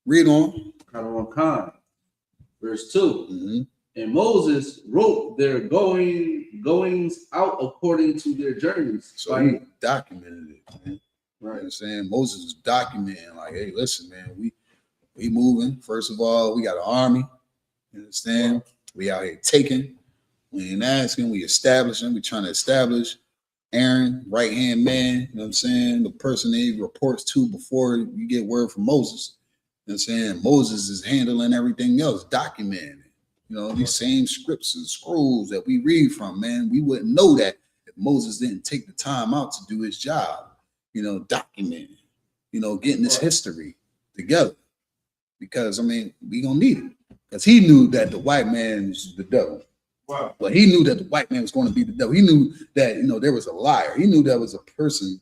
Read on. Khan. Verse 2. Mhm. And Moses wrote their goings out according to their journeys. So he documented it, man. You Right. understand? Moses is documenting, like, hey, listen, man, we moving. First of all, we got an army. You understand? We out here taking. We ain't asking, we establishing. We trying to establish Aaron, right hand man. You know what I'm saying? The person that he reports to before you get word from Moses. You know what I'm saying? Moses is handling everything else, documenting it. You know, these same scripts and scrolls that we read from, man, we wouldn't know that if Moses didn't take the time out to do his job, you know, documenting, you know, getting this history together. Because, I mean, we gonna need it. Because he knew that the white man was the devil. Wow. But he knew that the white man was going to be the devil. He knew that, you know, there was a liar. He knew there was a person.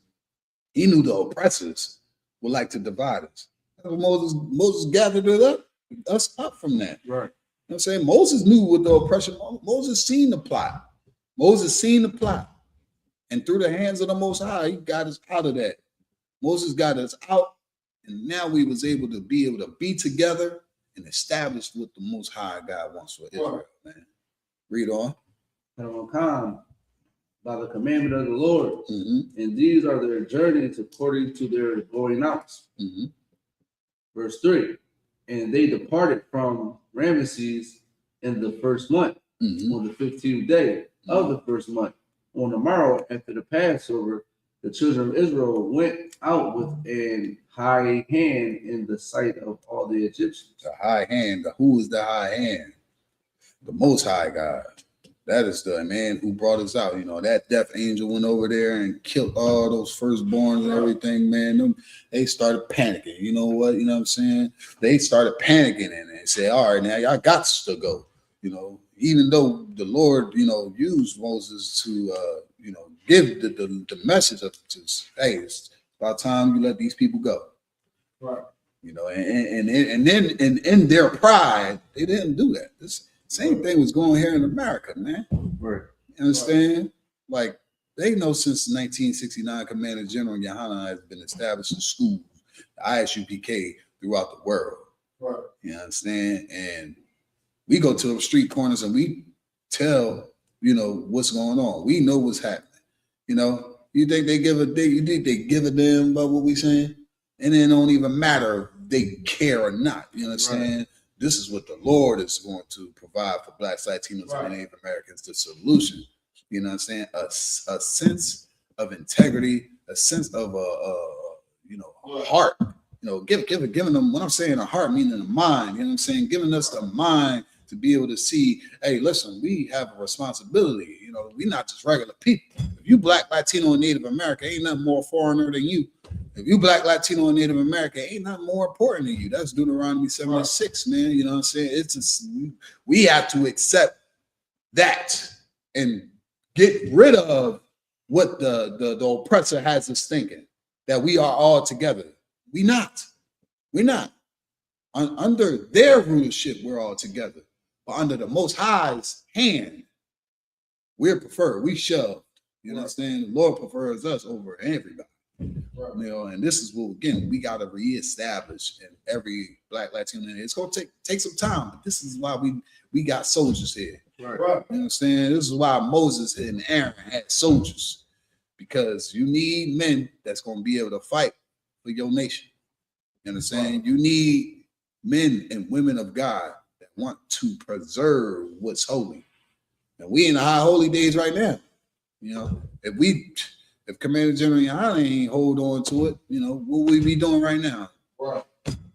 He knew the oppressors would like to divide us. Moses gathered us up from that. Right. You know what I'm saying? Moses knew what the oppression. Moses seen the plot. Moses seen the plot. And through the hands of the Most High, he got us out of that. Moses got us out. And now we was able to be together and establish what the Most High God wants for Israel, man. Read on. Khan, by the commandment of the Lord. Mm-hmm. And these are their journeys according to their going outs. Mm-hmm. Verse 3. And they departed from Ramesses in the first month, Mm-hmm. on the 15th day of the first month. On the morrow after the Passover, the children of Israel went out with an high hand in the sight of all the Egyptians. The high hand. Who is the high hand? The Most High God. That is the man who brought us out. You know, that death angel went over there and killed all those firstborns and everything, man. They started panicking. You know what? You know what I'm saying? They started panicking and they said, all right, now y'all got to go. You know, even though the Lord, you know, used Moses to, you know, give the message of just, hey, it's about time you let these people go. Right. You know, and then in their pride, they didn't do that. This same thing was going here in America, man. Right. You understand? Like, they know since 1969, Commander General YAHANNA has been established in schools, the I.S.U.P.K throughout the world. Right. You understand? And we go to the street corners and we tell, you know, what's going on. We know what's happening. You know, you think they give a damn about what we saying? And it don't even matter if they care or not. You understand? Right. This is what the Lord is going to provide for Blacks, Latinos, and Native Americans, the solution. You know what I'm saying? A sense of integrity, a sense of you know, a heart. You know, giving them, when I'm saying a heart, meaning a mind, you know what I'm saying? Giving us the mind to be able to see, hey, listen, we have a responsibility. You know, we're not just regular people. If you Black, Latino, and Native American, ain't nothing more foreigner than you. If you Black, Latino, and Native American, ain't nothing more important than you. That's Deuteronomy 76, man. You know what I'm saying? We have to accept that and get rid of what the oppressor has us thinking, that we are all together. We're not. Under their rulership, we're all together. But under the Most High's hand, we're preferred. We shove. You know what I'm saying? The Lord prefers us over everybody. Right. You know, and this is what, again, we got to reestablish in every Black, Latino. It's going to take some time, but this is why we got soldiers here. Right. You know what I'm saying? This is why Moses and Aaron had soldiers, because you need men that's going to be able to fight for your nation. You know what I'm saying? Right. You need men and women of God that want to preserve what's holy. And we in the high holy days right now. You know, if Commander General YAHANNA ain't hold on to it, you know, what we be doing right now? Right.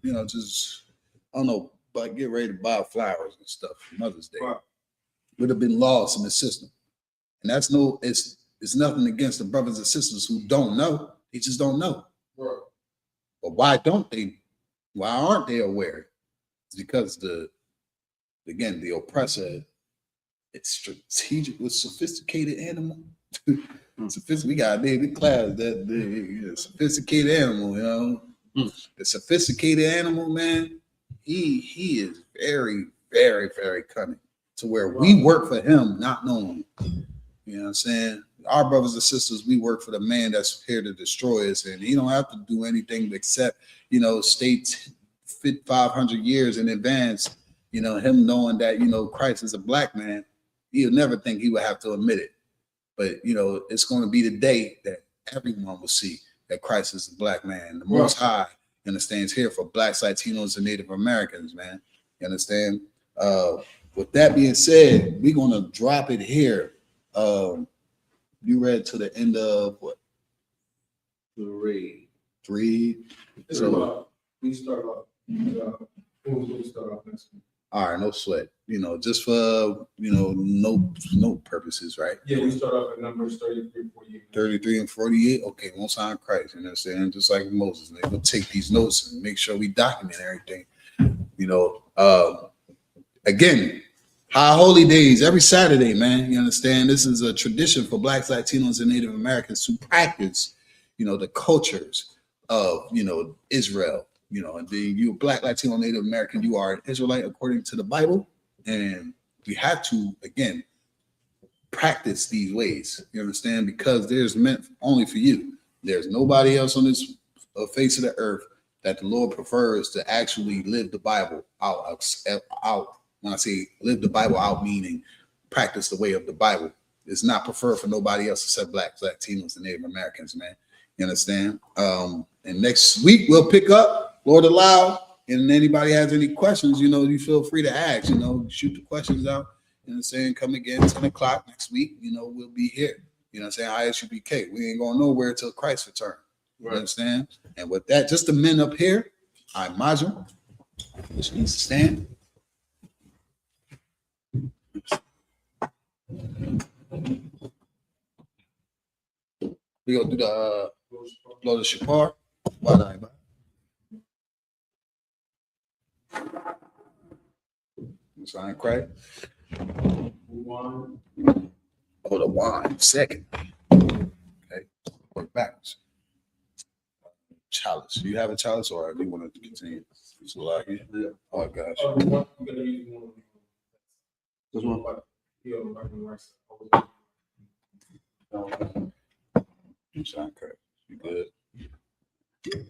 You know, just, I don't know, but get ready to buy flowers and stuff for Mother's Day. Right. Would have been lost in the system. And that's it's nothing against the brothers and sisters who don't know. They just don't know. Right. But why aren't they aware? It's because the oppressor, it's strategic with sophisticated animal. We got a big class that sophisticated animal, you know. The sophisticated animal, man, he is very, very, very cunning. to where we work for him, not knowing. You know what I'm saying? Our brothers and sisters, we work for the man that's here to destroy us, and he don't have to do anything except, you know, state 500 years in advance. You know, him knowing that, you know, Christ is a black man, he'll never think he would have to admit it. But, you know, it's going to be the day that everyone will see that Christ is a black man. The Most High understands here for blacks, Latinos, and Native Americans, man. You understand? With that being said, we're going to drop it here. You read to the end of what? 3. So, we start off. We'll start off next week. all right, no sweat. You know, just for, you know, no purposes, right? Yeah, we start off at numbers 33, 48. 33 and 48. Okay, Most High Christ. You know what I'm saying? Just like Moses, they will take these notes and make sure we document everything. You know, again, high holy days every Saturday, man. You understand? This is a tradition for blacks, Latinos, and Native Americans to practice, you know, the cultures of, you know, Israel. You know, and then you black, Latino, Native American, you are an Israelite according to the Bible. And we have to, again, practice these ways. You understand? Because there's meant only for you. There's nobody else on this face of the earth that the Lord prefers to actually live the Bible out. When I say live the Bible out, meaning practice the way of the Bible. It's not preferred for nobody else except blacks, Latinos, and Native Americans, man. You understand? And next week we'll pick up, Lord allow, and anybody has any questions, you know, you feel free to ask, you know, shoot the questions out. You know what I'm saying? Come again 10 o'clock next week, you know, we'll be here. You know what I'm saying? I.S.U.P.K. We ain't going nowhere till Christ return. You understand? And with that, just the men up here, I imagine, which needs to stand. We gonna do the blow the shofar. Sign Christ. Oh, the wine. Second. Okay. Work backwards. Chalice. Do you have a chalice, or do you want to continue? So like, yeah. Oh gosh. This one. Sign Christ. You good? You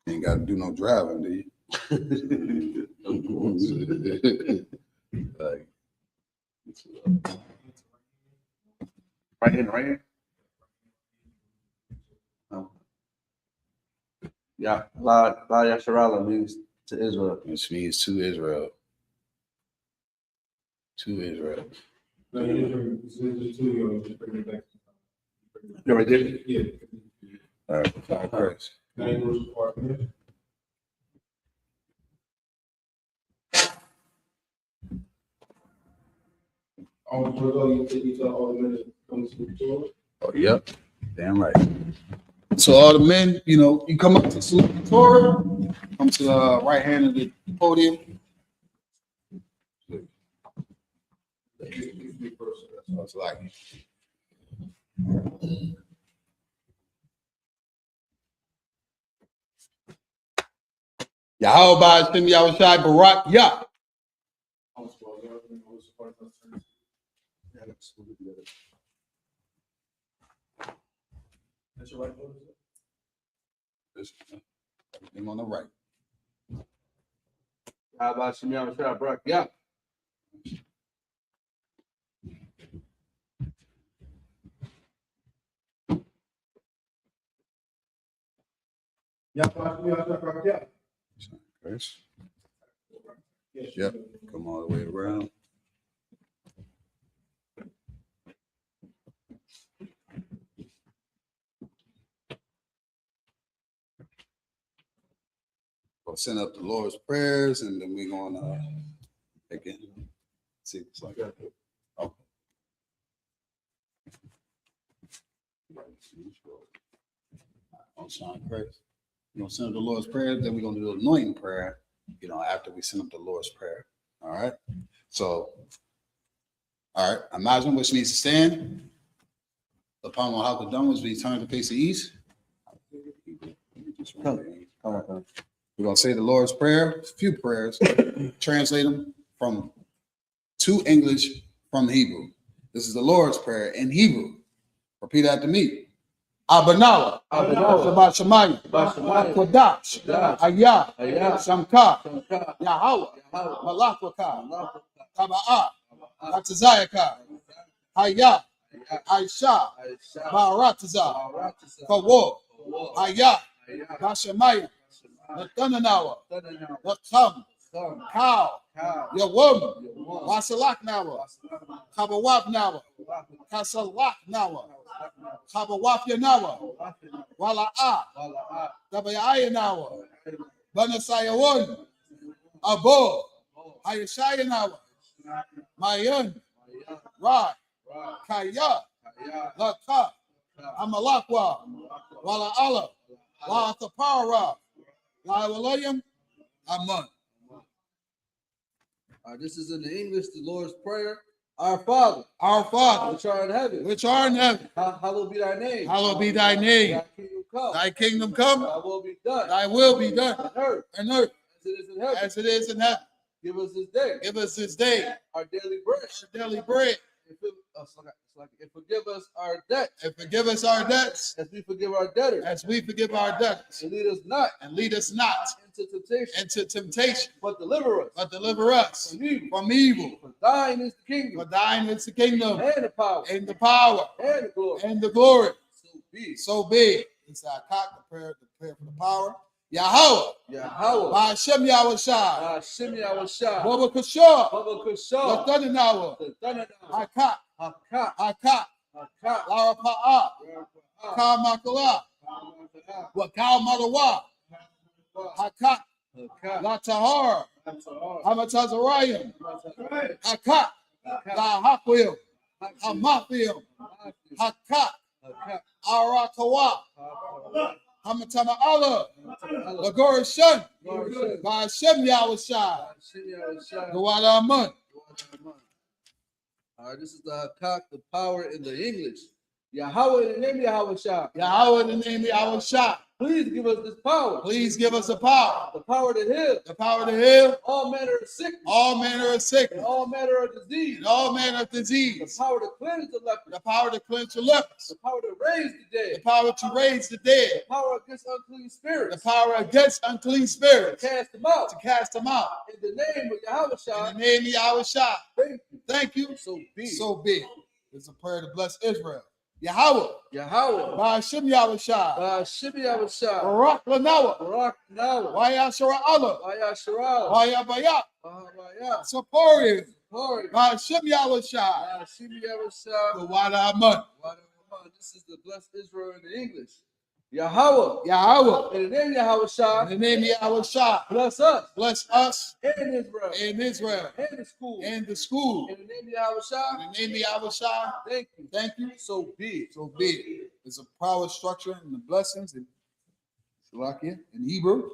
ain't got to do no driving, do you? Like, Right here. Oh. Yeah, La Yasharala means to Israel. which means to Israel. To Israel. No, you just bring it back. You already did it? Yeah. All right. Sign Christ. Now you go to the part. Oh, yep. Damn right. So all the men, you know, you come up to salute the Torah, come to the right hand of the podium. That's like Yahweh Shem Yahushai Barak Yah. That's your right. Everything on the right. How about Shemiyah Shah Barak? Yeah. Chris. Yep. Come all the way around. We'll send up the Lord's prayers, and then we're going to again see what's like. Oh. On Sean Christ. We're gonna send up the Lord's prayer, then we're gonna do the anointing prayer, you know, after we send up the Lord's prayer. All right. So, all right, imagine which needs to stand. Upon what Hakadam was we turn to face the east. Come on. We're going to say the Lord's Prayer, a few prayers, translate them from to English from Hebrew. This is the Lord's Prayer in Hebrew. Repeat after me. Abanawa, Shabbat Shemayim, Kodash, Ayah, Shamka, Yahweh, Malachwaka, Taba'ah, Atazayaka, Hayah, Aisha, Barataza, Kawo, Ayah, Bashamayim, Nathanawa, Natham, Cow, Yawum, Wasalak Nawa, Kabawab Nawa, Kasalak Nawa, Kabawaf Yanawa, Wala'a, Tabayaya Nawa, Banasayawun, Abo, Hayashaya Nawa, Mayan, Ra, Kaya, Laka, Amalakwa, Wala'ala, Wa'atapara, La'awalayam, Aman. This is in the English, the Lord's Prayer. Our Father, which art in heaven, hallowed be thy name. Hallowed be thy name. Thy kingdom come. Thy kingdom come. Thy will be done. On earth. As it is in heaven. Give us this day. Our daily bread. And forgive us our debts. As we forgive our debtors. And lead us not into temptation. But deliver us From evil. For thine is the kingdom. And the power. And the glory. So be. It's our cock, the prayer for the power. Yahweh. Ba'ashem Yahushua. Baba Kushah. Lathananawa. Hakak. Lara Pa'a. Kamakala. Wakal Madawa. Hakak. Latahar. Hamatazarayim. Hakak. Lahakwiel. Hamathil. Hakak. Arakawa. Hamatana Allah. Lagorishan. Ba'ashem Yahushua. Gawala Aman. All right, this is the cock, the power in the English. Yahweh in the name of Yahushua. Yahweh in the name of Yahushua. Please give us this power. Please give us the power. The power to heal. The power to heal. All manner of sickness. All manner of sickness. And all manner of disease. And all manner of disease. The power to cleanse the lepers. The power to cleanse the lepers. The power to raise the dead. The power to raise the dead. The power against unclean spirits. The power against unclean spirits. To cast them out. To cast them out. In the name of Yahushua. In the name of Yahushua. Thank you. Thank you. So be. So be. It's a prayer to bless Israel. Yahweh. Ba'ashem Yahushua. Barak Lanawa. Wayashara Allah. Wayabayat. Sapori. Ba'ashem Yahushua. Gawala Aman. This is the bless Israel in the English. Yahweh. In the name of Yahushua. In the name of Yahushua. Bless us. Bless us. And Israel. And Israel. And the school. And the school. In the name of Yahushua. In the name of Yahushua. Thank you. Thank you. So be. So be it. It's a power structure and the blessings in Shalakia in Hebrew.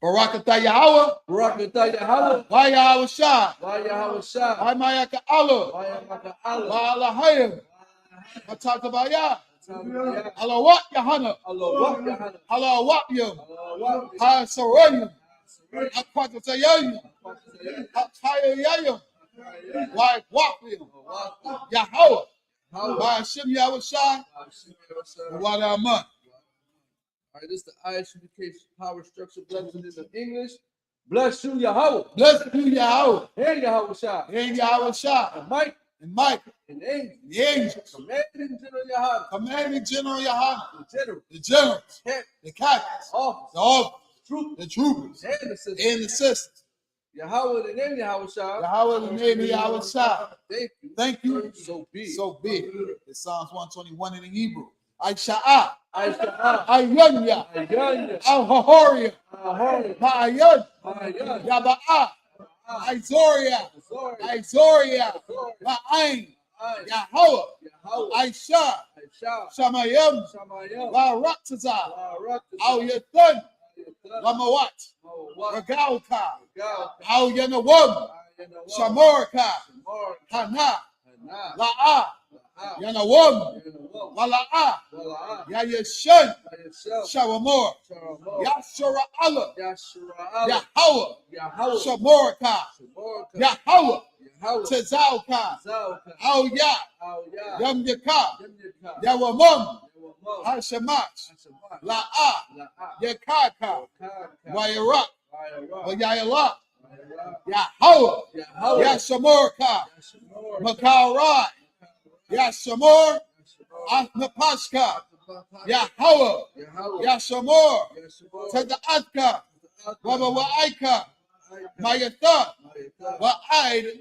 Barakatah Yahweh. Barakatah Yahweh. Yahushua. Yahushua. Mayaka Allah. Yamaka Allah. Alahayim. Matatabaya. Alawat Yahanna. Alawat Yam. Hasarayim. Akwatayayim. Hatayayim. Wapim. Yahweh. Ba'ashem Yahushua. Gawala Aman. All right, this is the I.S.U.P.K power structure blessing in the English. Bless you, Yahweh. Bless you, Yahweh. And Yahushua. And Yahushua. And Mike. And Mike. And the angels. Commanding General YAHANNA. Commanding General YAHANNA. The generals. Captains. The captains. The officers. The troopers. And the sisters. And the sisters. Yahweh in the name of Yahushua. Yahweh in the name of Yahushua. Thank you. Thank you. So be. So be. It's Psalms 121 in the Hebrew. I-Sha'ah. I-Yanya. Al-Hahoria. Ma'ayan. Yaba'ah. Izoria. Ma'ain. Yahweh. Aisha. Shamayim. Baraktaza. Al-Yathan. Lamawat. Ragalka. Al-Yanawam. Shamorka. Hana. La'a. Yanawam, Wala'a, Yayashan, Shawamor, Yashura Allah, Yahweh, Shamoraka, Yahweh, Tazauka, Al Ya, Yam Yaka, Yawamum, Hashamash, La'a, Yakaka, Wayarak, Wayayala, Yahweh, Yashamorka, Makarai, Yashamor, Ahmapashka, Yahweh, Yashamor, Tadaatka, Wabawaika, Mayatha, Wa'ai,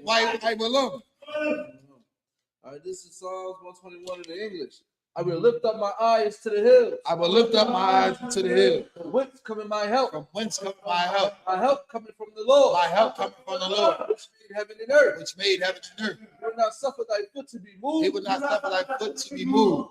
All right, this is Psalms 121 in the English. I will lift up my eyes to the hills. I will lift up my eyes to the hill. From whence cometh my help? From whence cometh my help? My help cometh from the Lord. My help cometh from the Lord, which made heaven and earth. which made heaven and earth. He will not suffer thy foot to be moved. He will not suffer thy foot to be moved.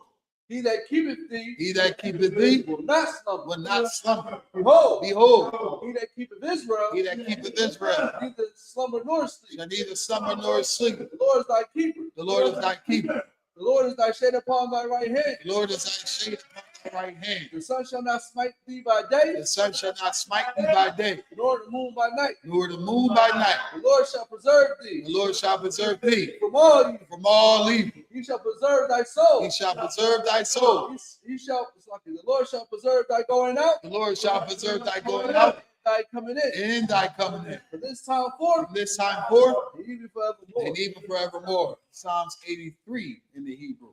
He that keepeth thee, He that keepeth thee will not slumber. will not slumber. Behold, Behold, he that keepeth Israel, he that keepeth Israel neither slumber nor sleep. shall neither slumber nor sleep. The Lord is thy keeper. The Lord is thy keeper. The Lord is thy shade upon thy right hand. The Lord is thy shade upon thy right hand. The sun shall not smite thee by day, The sun shall not smite thee by day, nor the moon by night. nor the moon by night. The Lord shall preserve thee The Lord shall preserve thee from all evil. from all evil. He shall preserve thy soul. He shall preserve thy soul. He shall, the Lord shall preserve thy going out, The Lord shall preserve thy going out thy coming in. and thy coming in. From this time forth, From this time forth and even forevermore. and even forevermore. Psalms 83 in the Hebrew.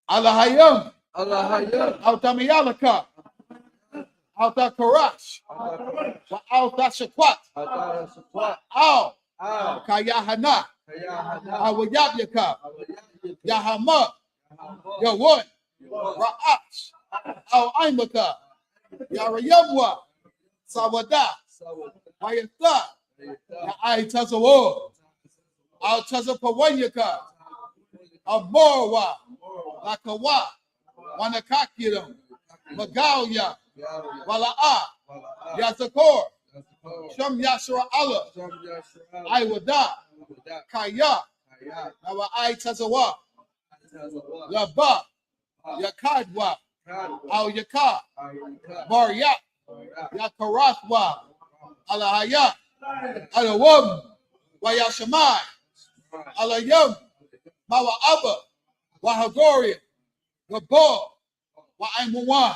Allahayam, Allah Alta Miyalaka, Alta Karash, Alta Shakwat, Al, Kayahana, Awayabyaka, Yahama, Yawun, Ra'ash, Al Aimaka, Yarayamwa, Sawada, Mayatha, Ya'ai Tazawo, Al Tazapawanyaka, Amorwa, Lakawa, Wanakakiram, Magalia, Wala'a, Yazakor, Sham Yashra Allah, Iwada, Kaya, Nawa'ai Tazawa, Laba, Yakadwa, Al Yaka, Maryak, Yakarathwa, Alahaya, Alawam, Wayashamai, Alayam, Mawa'aba, Wahagoria, Wabal, Wa'aimuwan,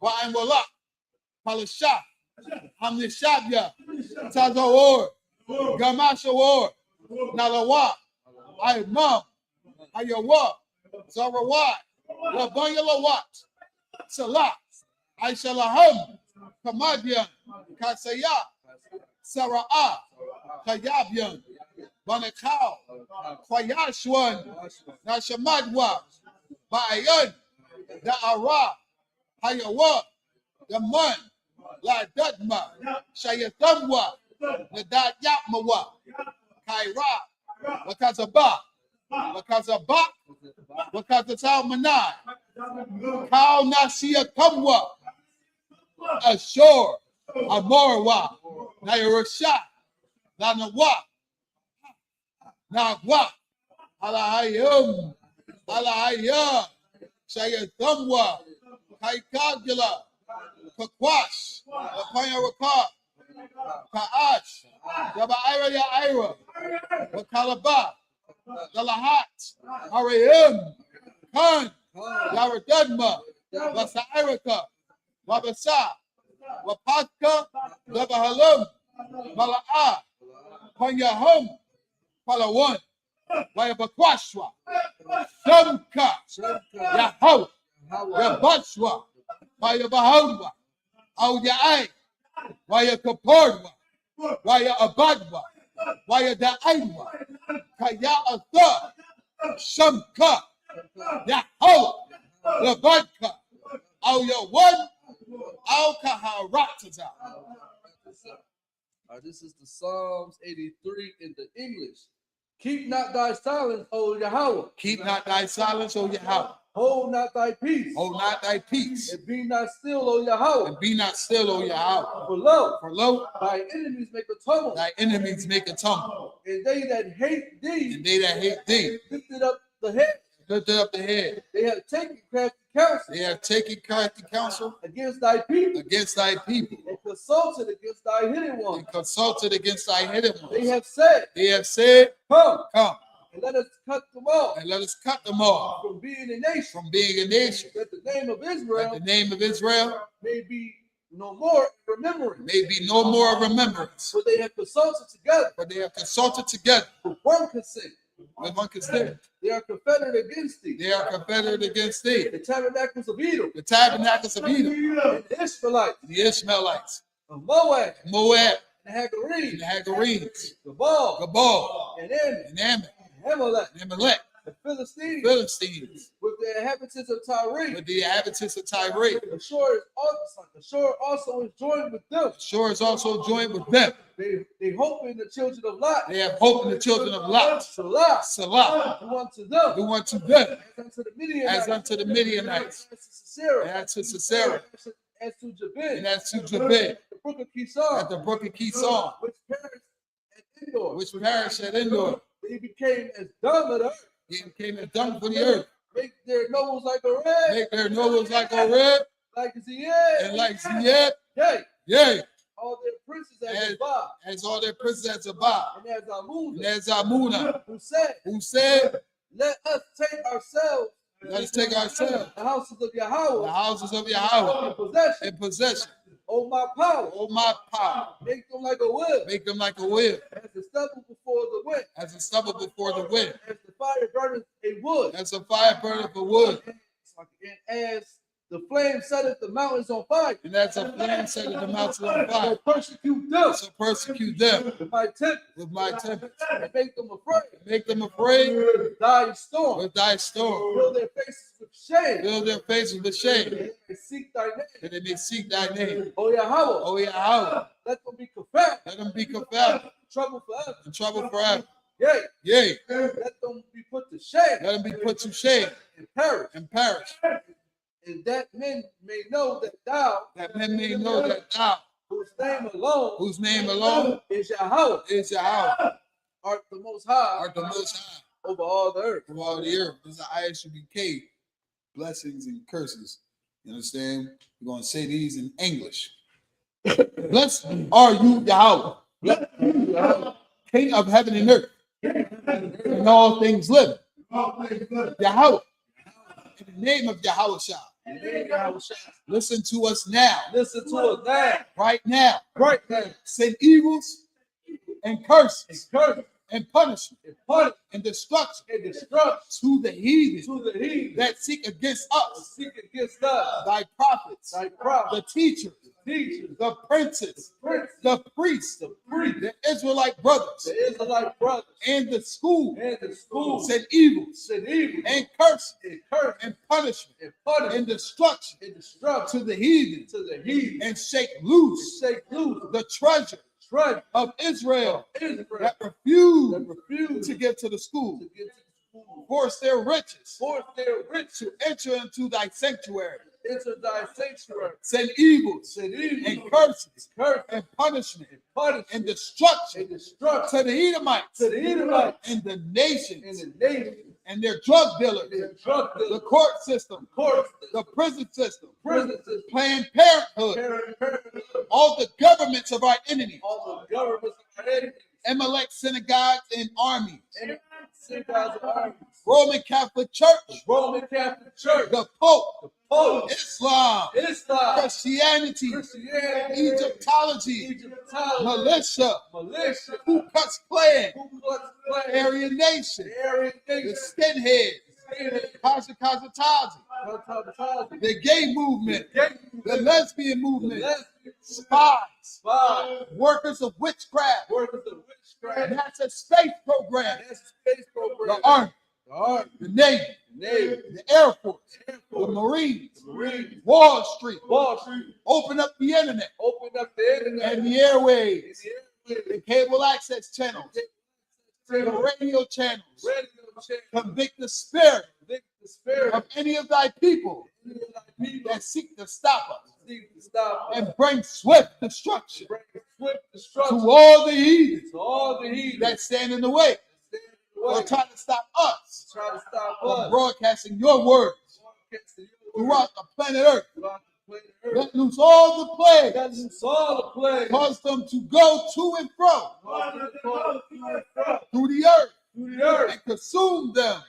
Wa'aimwala, Palasha, Hamnishabya, Tazawar, Gamashawar, Nalawa, Aimam, Ayawa, Zarawat, Labanyalawat, Salah, Aishalaham, Kamadian, Kasaya, Sara'a, Kayabyan, Banakau, Kwayashwan, Nashamadwa, Ba'ayan, Da'ara, Hayawa, Daman, La Dudma, Shayatamwa, Nadat Yapmawa, Kaira, Wakazaba, Wakazaba, Wakazatal Kau Nasia Kamwa, Ashore, Amorwa, Nairasha, Lanawa, Nagwa, Alahayum, Alahaya, Shayatamwa, Kaikagula, Kakwash, Apayaraka, Kaash, Yabaira Yaira, Wakalaba, Galahat, Arayim, Khan, Yaradadma, Wasairaka, Wabasa, Wapatka, Labahalum, Mala'a, Panyahum, Palawan, Wayabakwashwa, Shamka, Yahaw, Yabatswa, Wayabahawa, Auyai, Wayakapordwa, Wayabadwa, Wayadaaiwa, Kaya Atha, Shamka, Yahaw, Labadka, Auyawan, Al-Kaharataza. This is the Psalms 83 in the English. Keep not thy silence, O Yahweh. Keep not thy silence, O Yahweh. Hold not thy peace. Hold not thy peace. And be not still, O Yahweh. And be not still, O Yahweh. For For lo, lo, thy enemies make a tumult. thy enemies make a tumult. And they that hate thee, And they that hate thee lifted up the head. Lifted up the head. They have taken crafty counsel They have taken crafty counsel against thy people, against thy people, and consulted against thy hidden ones. and consulted against thy hidden They ones. have said, They have said, come, come, and let us cut them off and let us cut them off from being a nation, from being a nation, that the name of that Israel the name of Israel may be no more in remembrance. may be no more of remembrance. For they have consulted together For they have consulted together with one consent. with one consent. They are confederate against thee. They are confederate against thee. The tabernacles of Edom, The tabernacles of Edom, and the Israelites, the Ishmaelites, of Moab, Moab, and the Hagarenes, and the Hagarenes, Gabal, Gabal, and Ammon, and Ammon, and Amalek, and Amalek, the Philistines, Philistines, with the inhabitants of Tyre. with the inhabitants of Tyre. The shore also is joined with them. Shore is also joined with them. They hope in the children of Lot. They have hope in the children of Lot. Salah, Salah, do unto them, do unto them as unto the Midianites, as unto the Midianites, as to Sisera, and to Sisera, as to Jabin, and as to Jabin, the brook of Kishon, at the brook of Kishon, which perished at Endor. which perished at Endor. They became as dung of the earth. He became a dung for the earth. Make their nose like a red, Make their nose like a red, like a Ziad, and like Ziyad, yea, yea, all their princes as And- a bar, as all their princes at Zabah, and as and Amun, as Amunah, who said, who said, let us take ourselves let us take ourselves the houses of the Yahweh houses of Yahweh in possession. in possession. Oh, my power, Oh, my power, make them like a wood, make them like a whip, as the stubble before the wind, as a stubble before the wind, as the fire burneth a wood, as a fire burneth for wood, and as the flame setteth the mountains on fire. and as a flame set the mountains on fire. So persecute them So persecute them with my tempest, with my tempest, and make them afraid. make them afraid Thy storm, with thy storm, fill their faces with shame, fill their faces with shame, and seek thy name. that they may seek thy name. O Yahweh, O Yahweh, let them be confounded, let them be confounded, trouble forever. in trouble forever. Yea, Yea, let them be put to shame let them be put to shame and perish, and perish, and that men may know that thou, that men may know that thou, whose name alone whose name alone is Yahweh, is Yahweh, art the most high art the most high over all the earth. of all the earth. This is the I.S.U.P.K, blessings and curses. You understand? We're going to say these in English. Blessed are you, Yahweh, King of heaven and earth, and all things living. Yahweh, in the name of Yahweh Shah, listen to us now, Listen to us now, right now. right now, Send evils and curses curse and punishment and punish and destruction and destruction to the heathen to the heathen that seek against us, seek against us, thy prophets, thy prophets, the teachers, teachers, the princes, princes, the priests, the priests, the Israelite brothers, the Israelite brothers, and the school. and the schools, Send evils and evil, and curses and curse, and punishment and punish, and destruction and destruction to the heathen, to the heathen, and shake and loose shake loose the treasure treasure of Israel of Israel that that refuse refuse to give to the school. to give to the school, Force their riches force their rich to enter into thy sanctuary. into thy sanctuary, Send evils send evil, and curses curse, and punishment and punish, and destruction and destruction to the Edomites to the Edomites and the and nations the nation, and their drug dealers, and drug the dealers, court system, courts, the prison system, prison system, Planned Parenthood, all the governments of our enemies, all the governments of our enemies, Amalek synagogues and armies, and synagogues of armies, Roman Catholic Church, Roman Catholic Church, the Pope, Pope, Islam, Islam, Christianity, Christianity, Egyptology, Egyptology, militia, militia, Ku Klux Klan, Ku Klux Klan, Aryan Nation, Aryan the Nation, skinheads, Kazakazatazi, the gay movement, the lesbian movement, spies, workers of witchcraft, workers of witchcraft, NASA space program, that's a space program, the Army, the Army, the Navy, Navy, the Air Force, Air the Force, Marines, Marines, Wall Street. Wall Street, Open up the internet open up the internet and the airways, and the cable access channels, the radio channels. radio channel, Convict the spirit convict the spirit of any of thy people of thy people that seek to stop us seek to stop us, and bring swift destruction bring swift to destruction all the heathens to all the heathen that stand in the way that stand will try to stop us Try to stop from us. broadcasting your words throughout the planet Earth. Throughout the planet Earth. Let loose all the plagues. Let loose all the plagues. Cause them to go to and fro through the earth and consume them.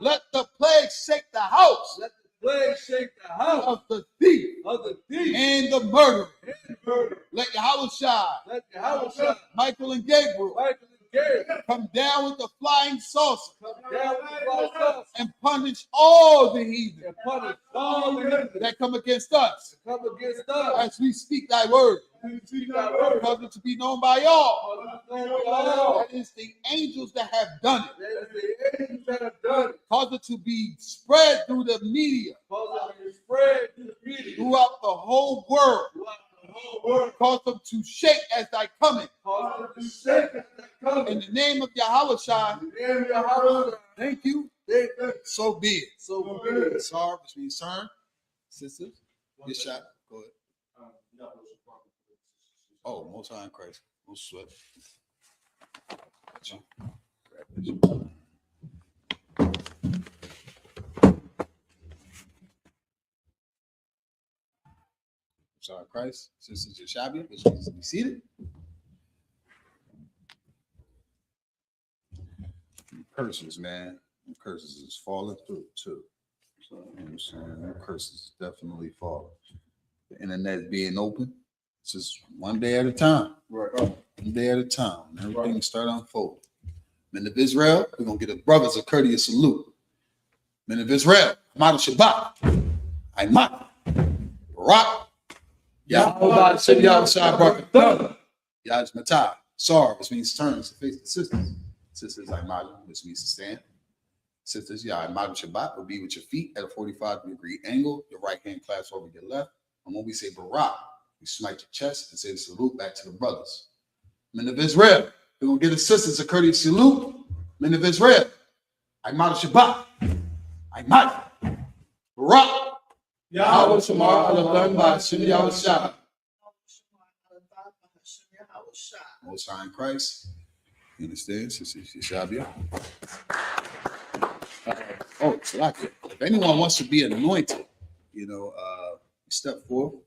Let the plague shake the house Let the plague shake the house of the thief of the thief and the murderer. and the murderer. Let Yahushua, Let Yahushua, Michael and Gabriel Michael and Gabriel come down with the flying saucer come down with the fly sauce and punish all the heathen and punish all the enemies that come against us that come against us. as we speak thy word. We speak thy word. Cause it to be known by all. That That is the angels that have done it. is the angels that have done it. Cause it to be spread through the media Cause it to spread to the media throughout the whole world. throughout the whole world. Cause them to shake as thy coming. Cause it to shake as they come. In the name of Yahushua, In the name of Yahushua, thank you. they think So be it. so good. Sorry, which means turn. Sisters, get shot. Go ahead. Oh, most high in Christ. No sweat. Sorry, Christ. Sisters Yashabia, which means to be seated. Curses, man. Curses is falling through too. So, you know what I'm saying? Curses definitely falling. The internet being open. It's just one day at a time. Right. One day at a time. And everything will start unfolding. Men of Israel, we're going to get the brothers a courteous salute. Men of Israel, Model Shabbat. Aymat. Barak. Yahweh Shem Yahushua Barak. Yaj Matah. Sar, which means turns to face the sisters. Sisters Aymat, which means to stand. Sisters, Aymat Shabbat will be with your feet at a 45-degree angle, your right hand clasped over your left. And when we say Barak, we smite your chest and say the salute back to the brothers. Men of Israel, we're going to get the sisters a courteous salute. Men of Israel, Aymat Shabbat. Aymat. Barak. Yahweh Shamar Aladun by Hashem Yahushua. Most High in Christ. You understand? Sister Shabia. Oh, Salaki. If anyone wants to be anointed, step forward.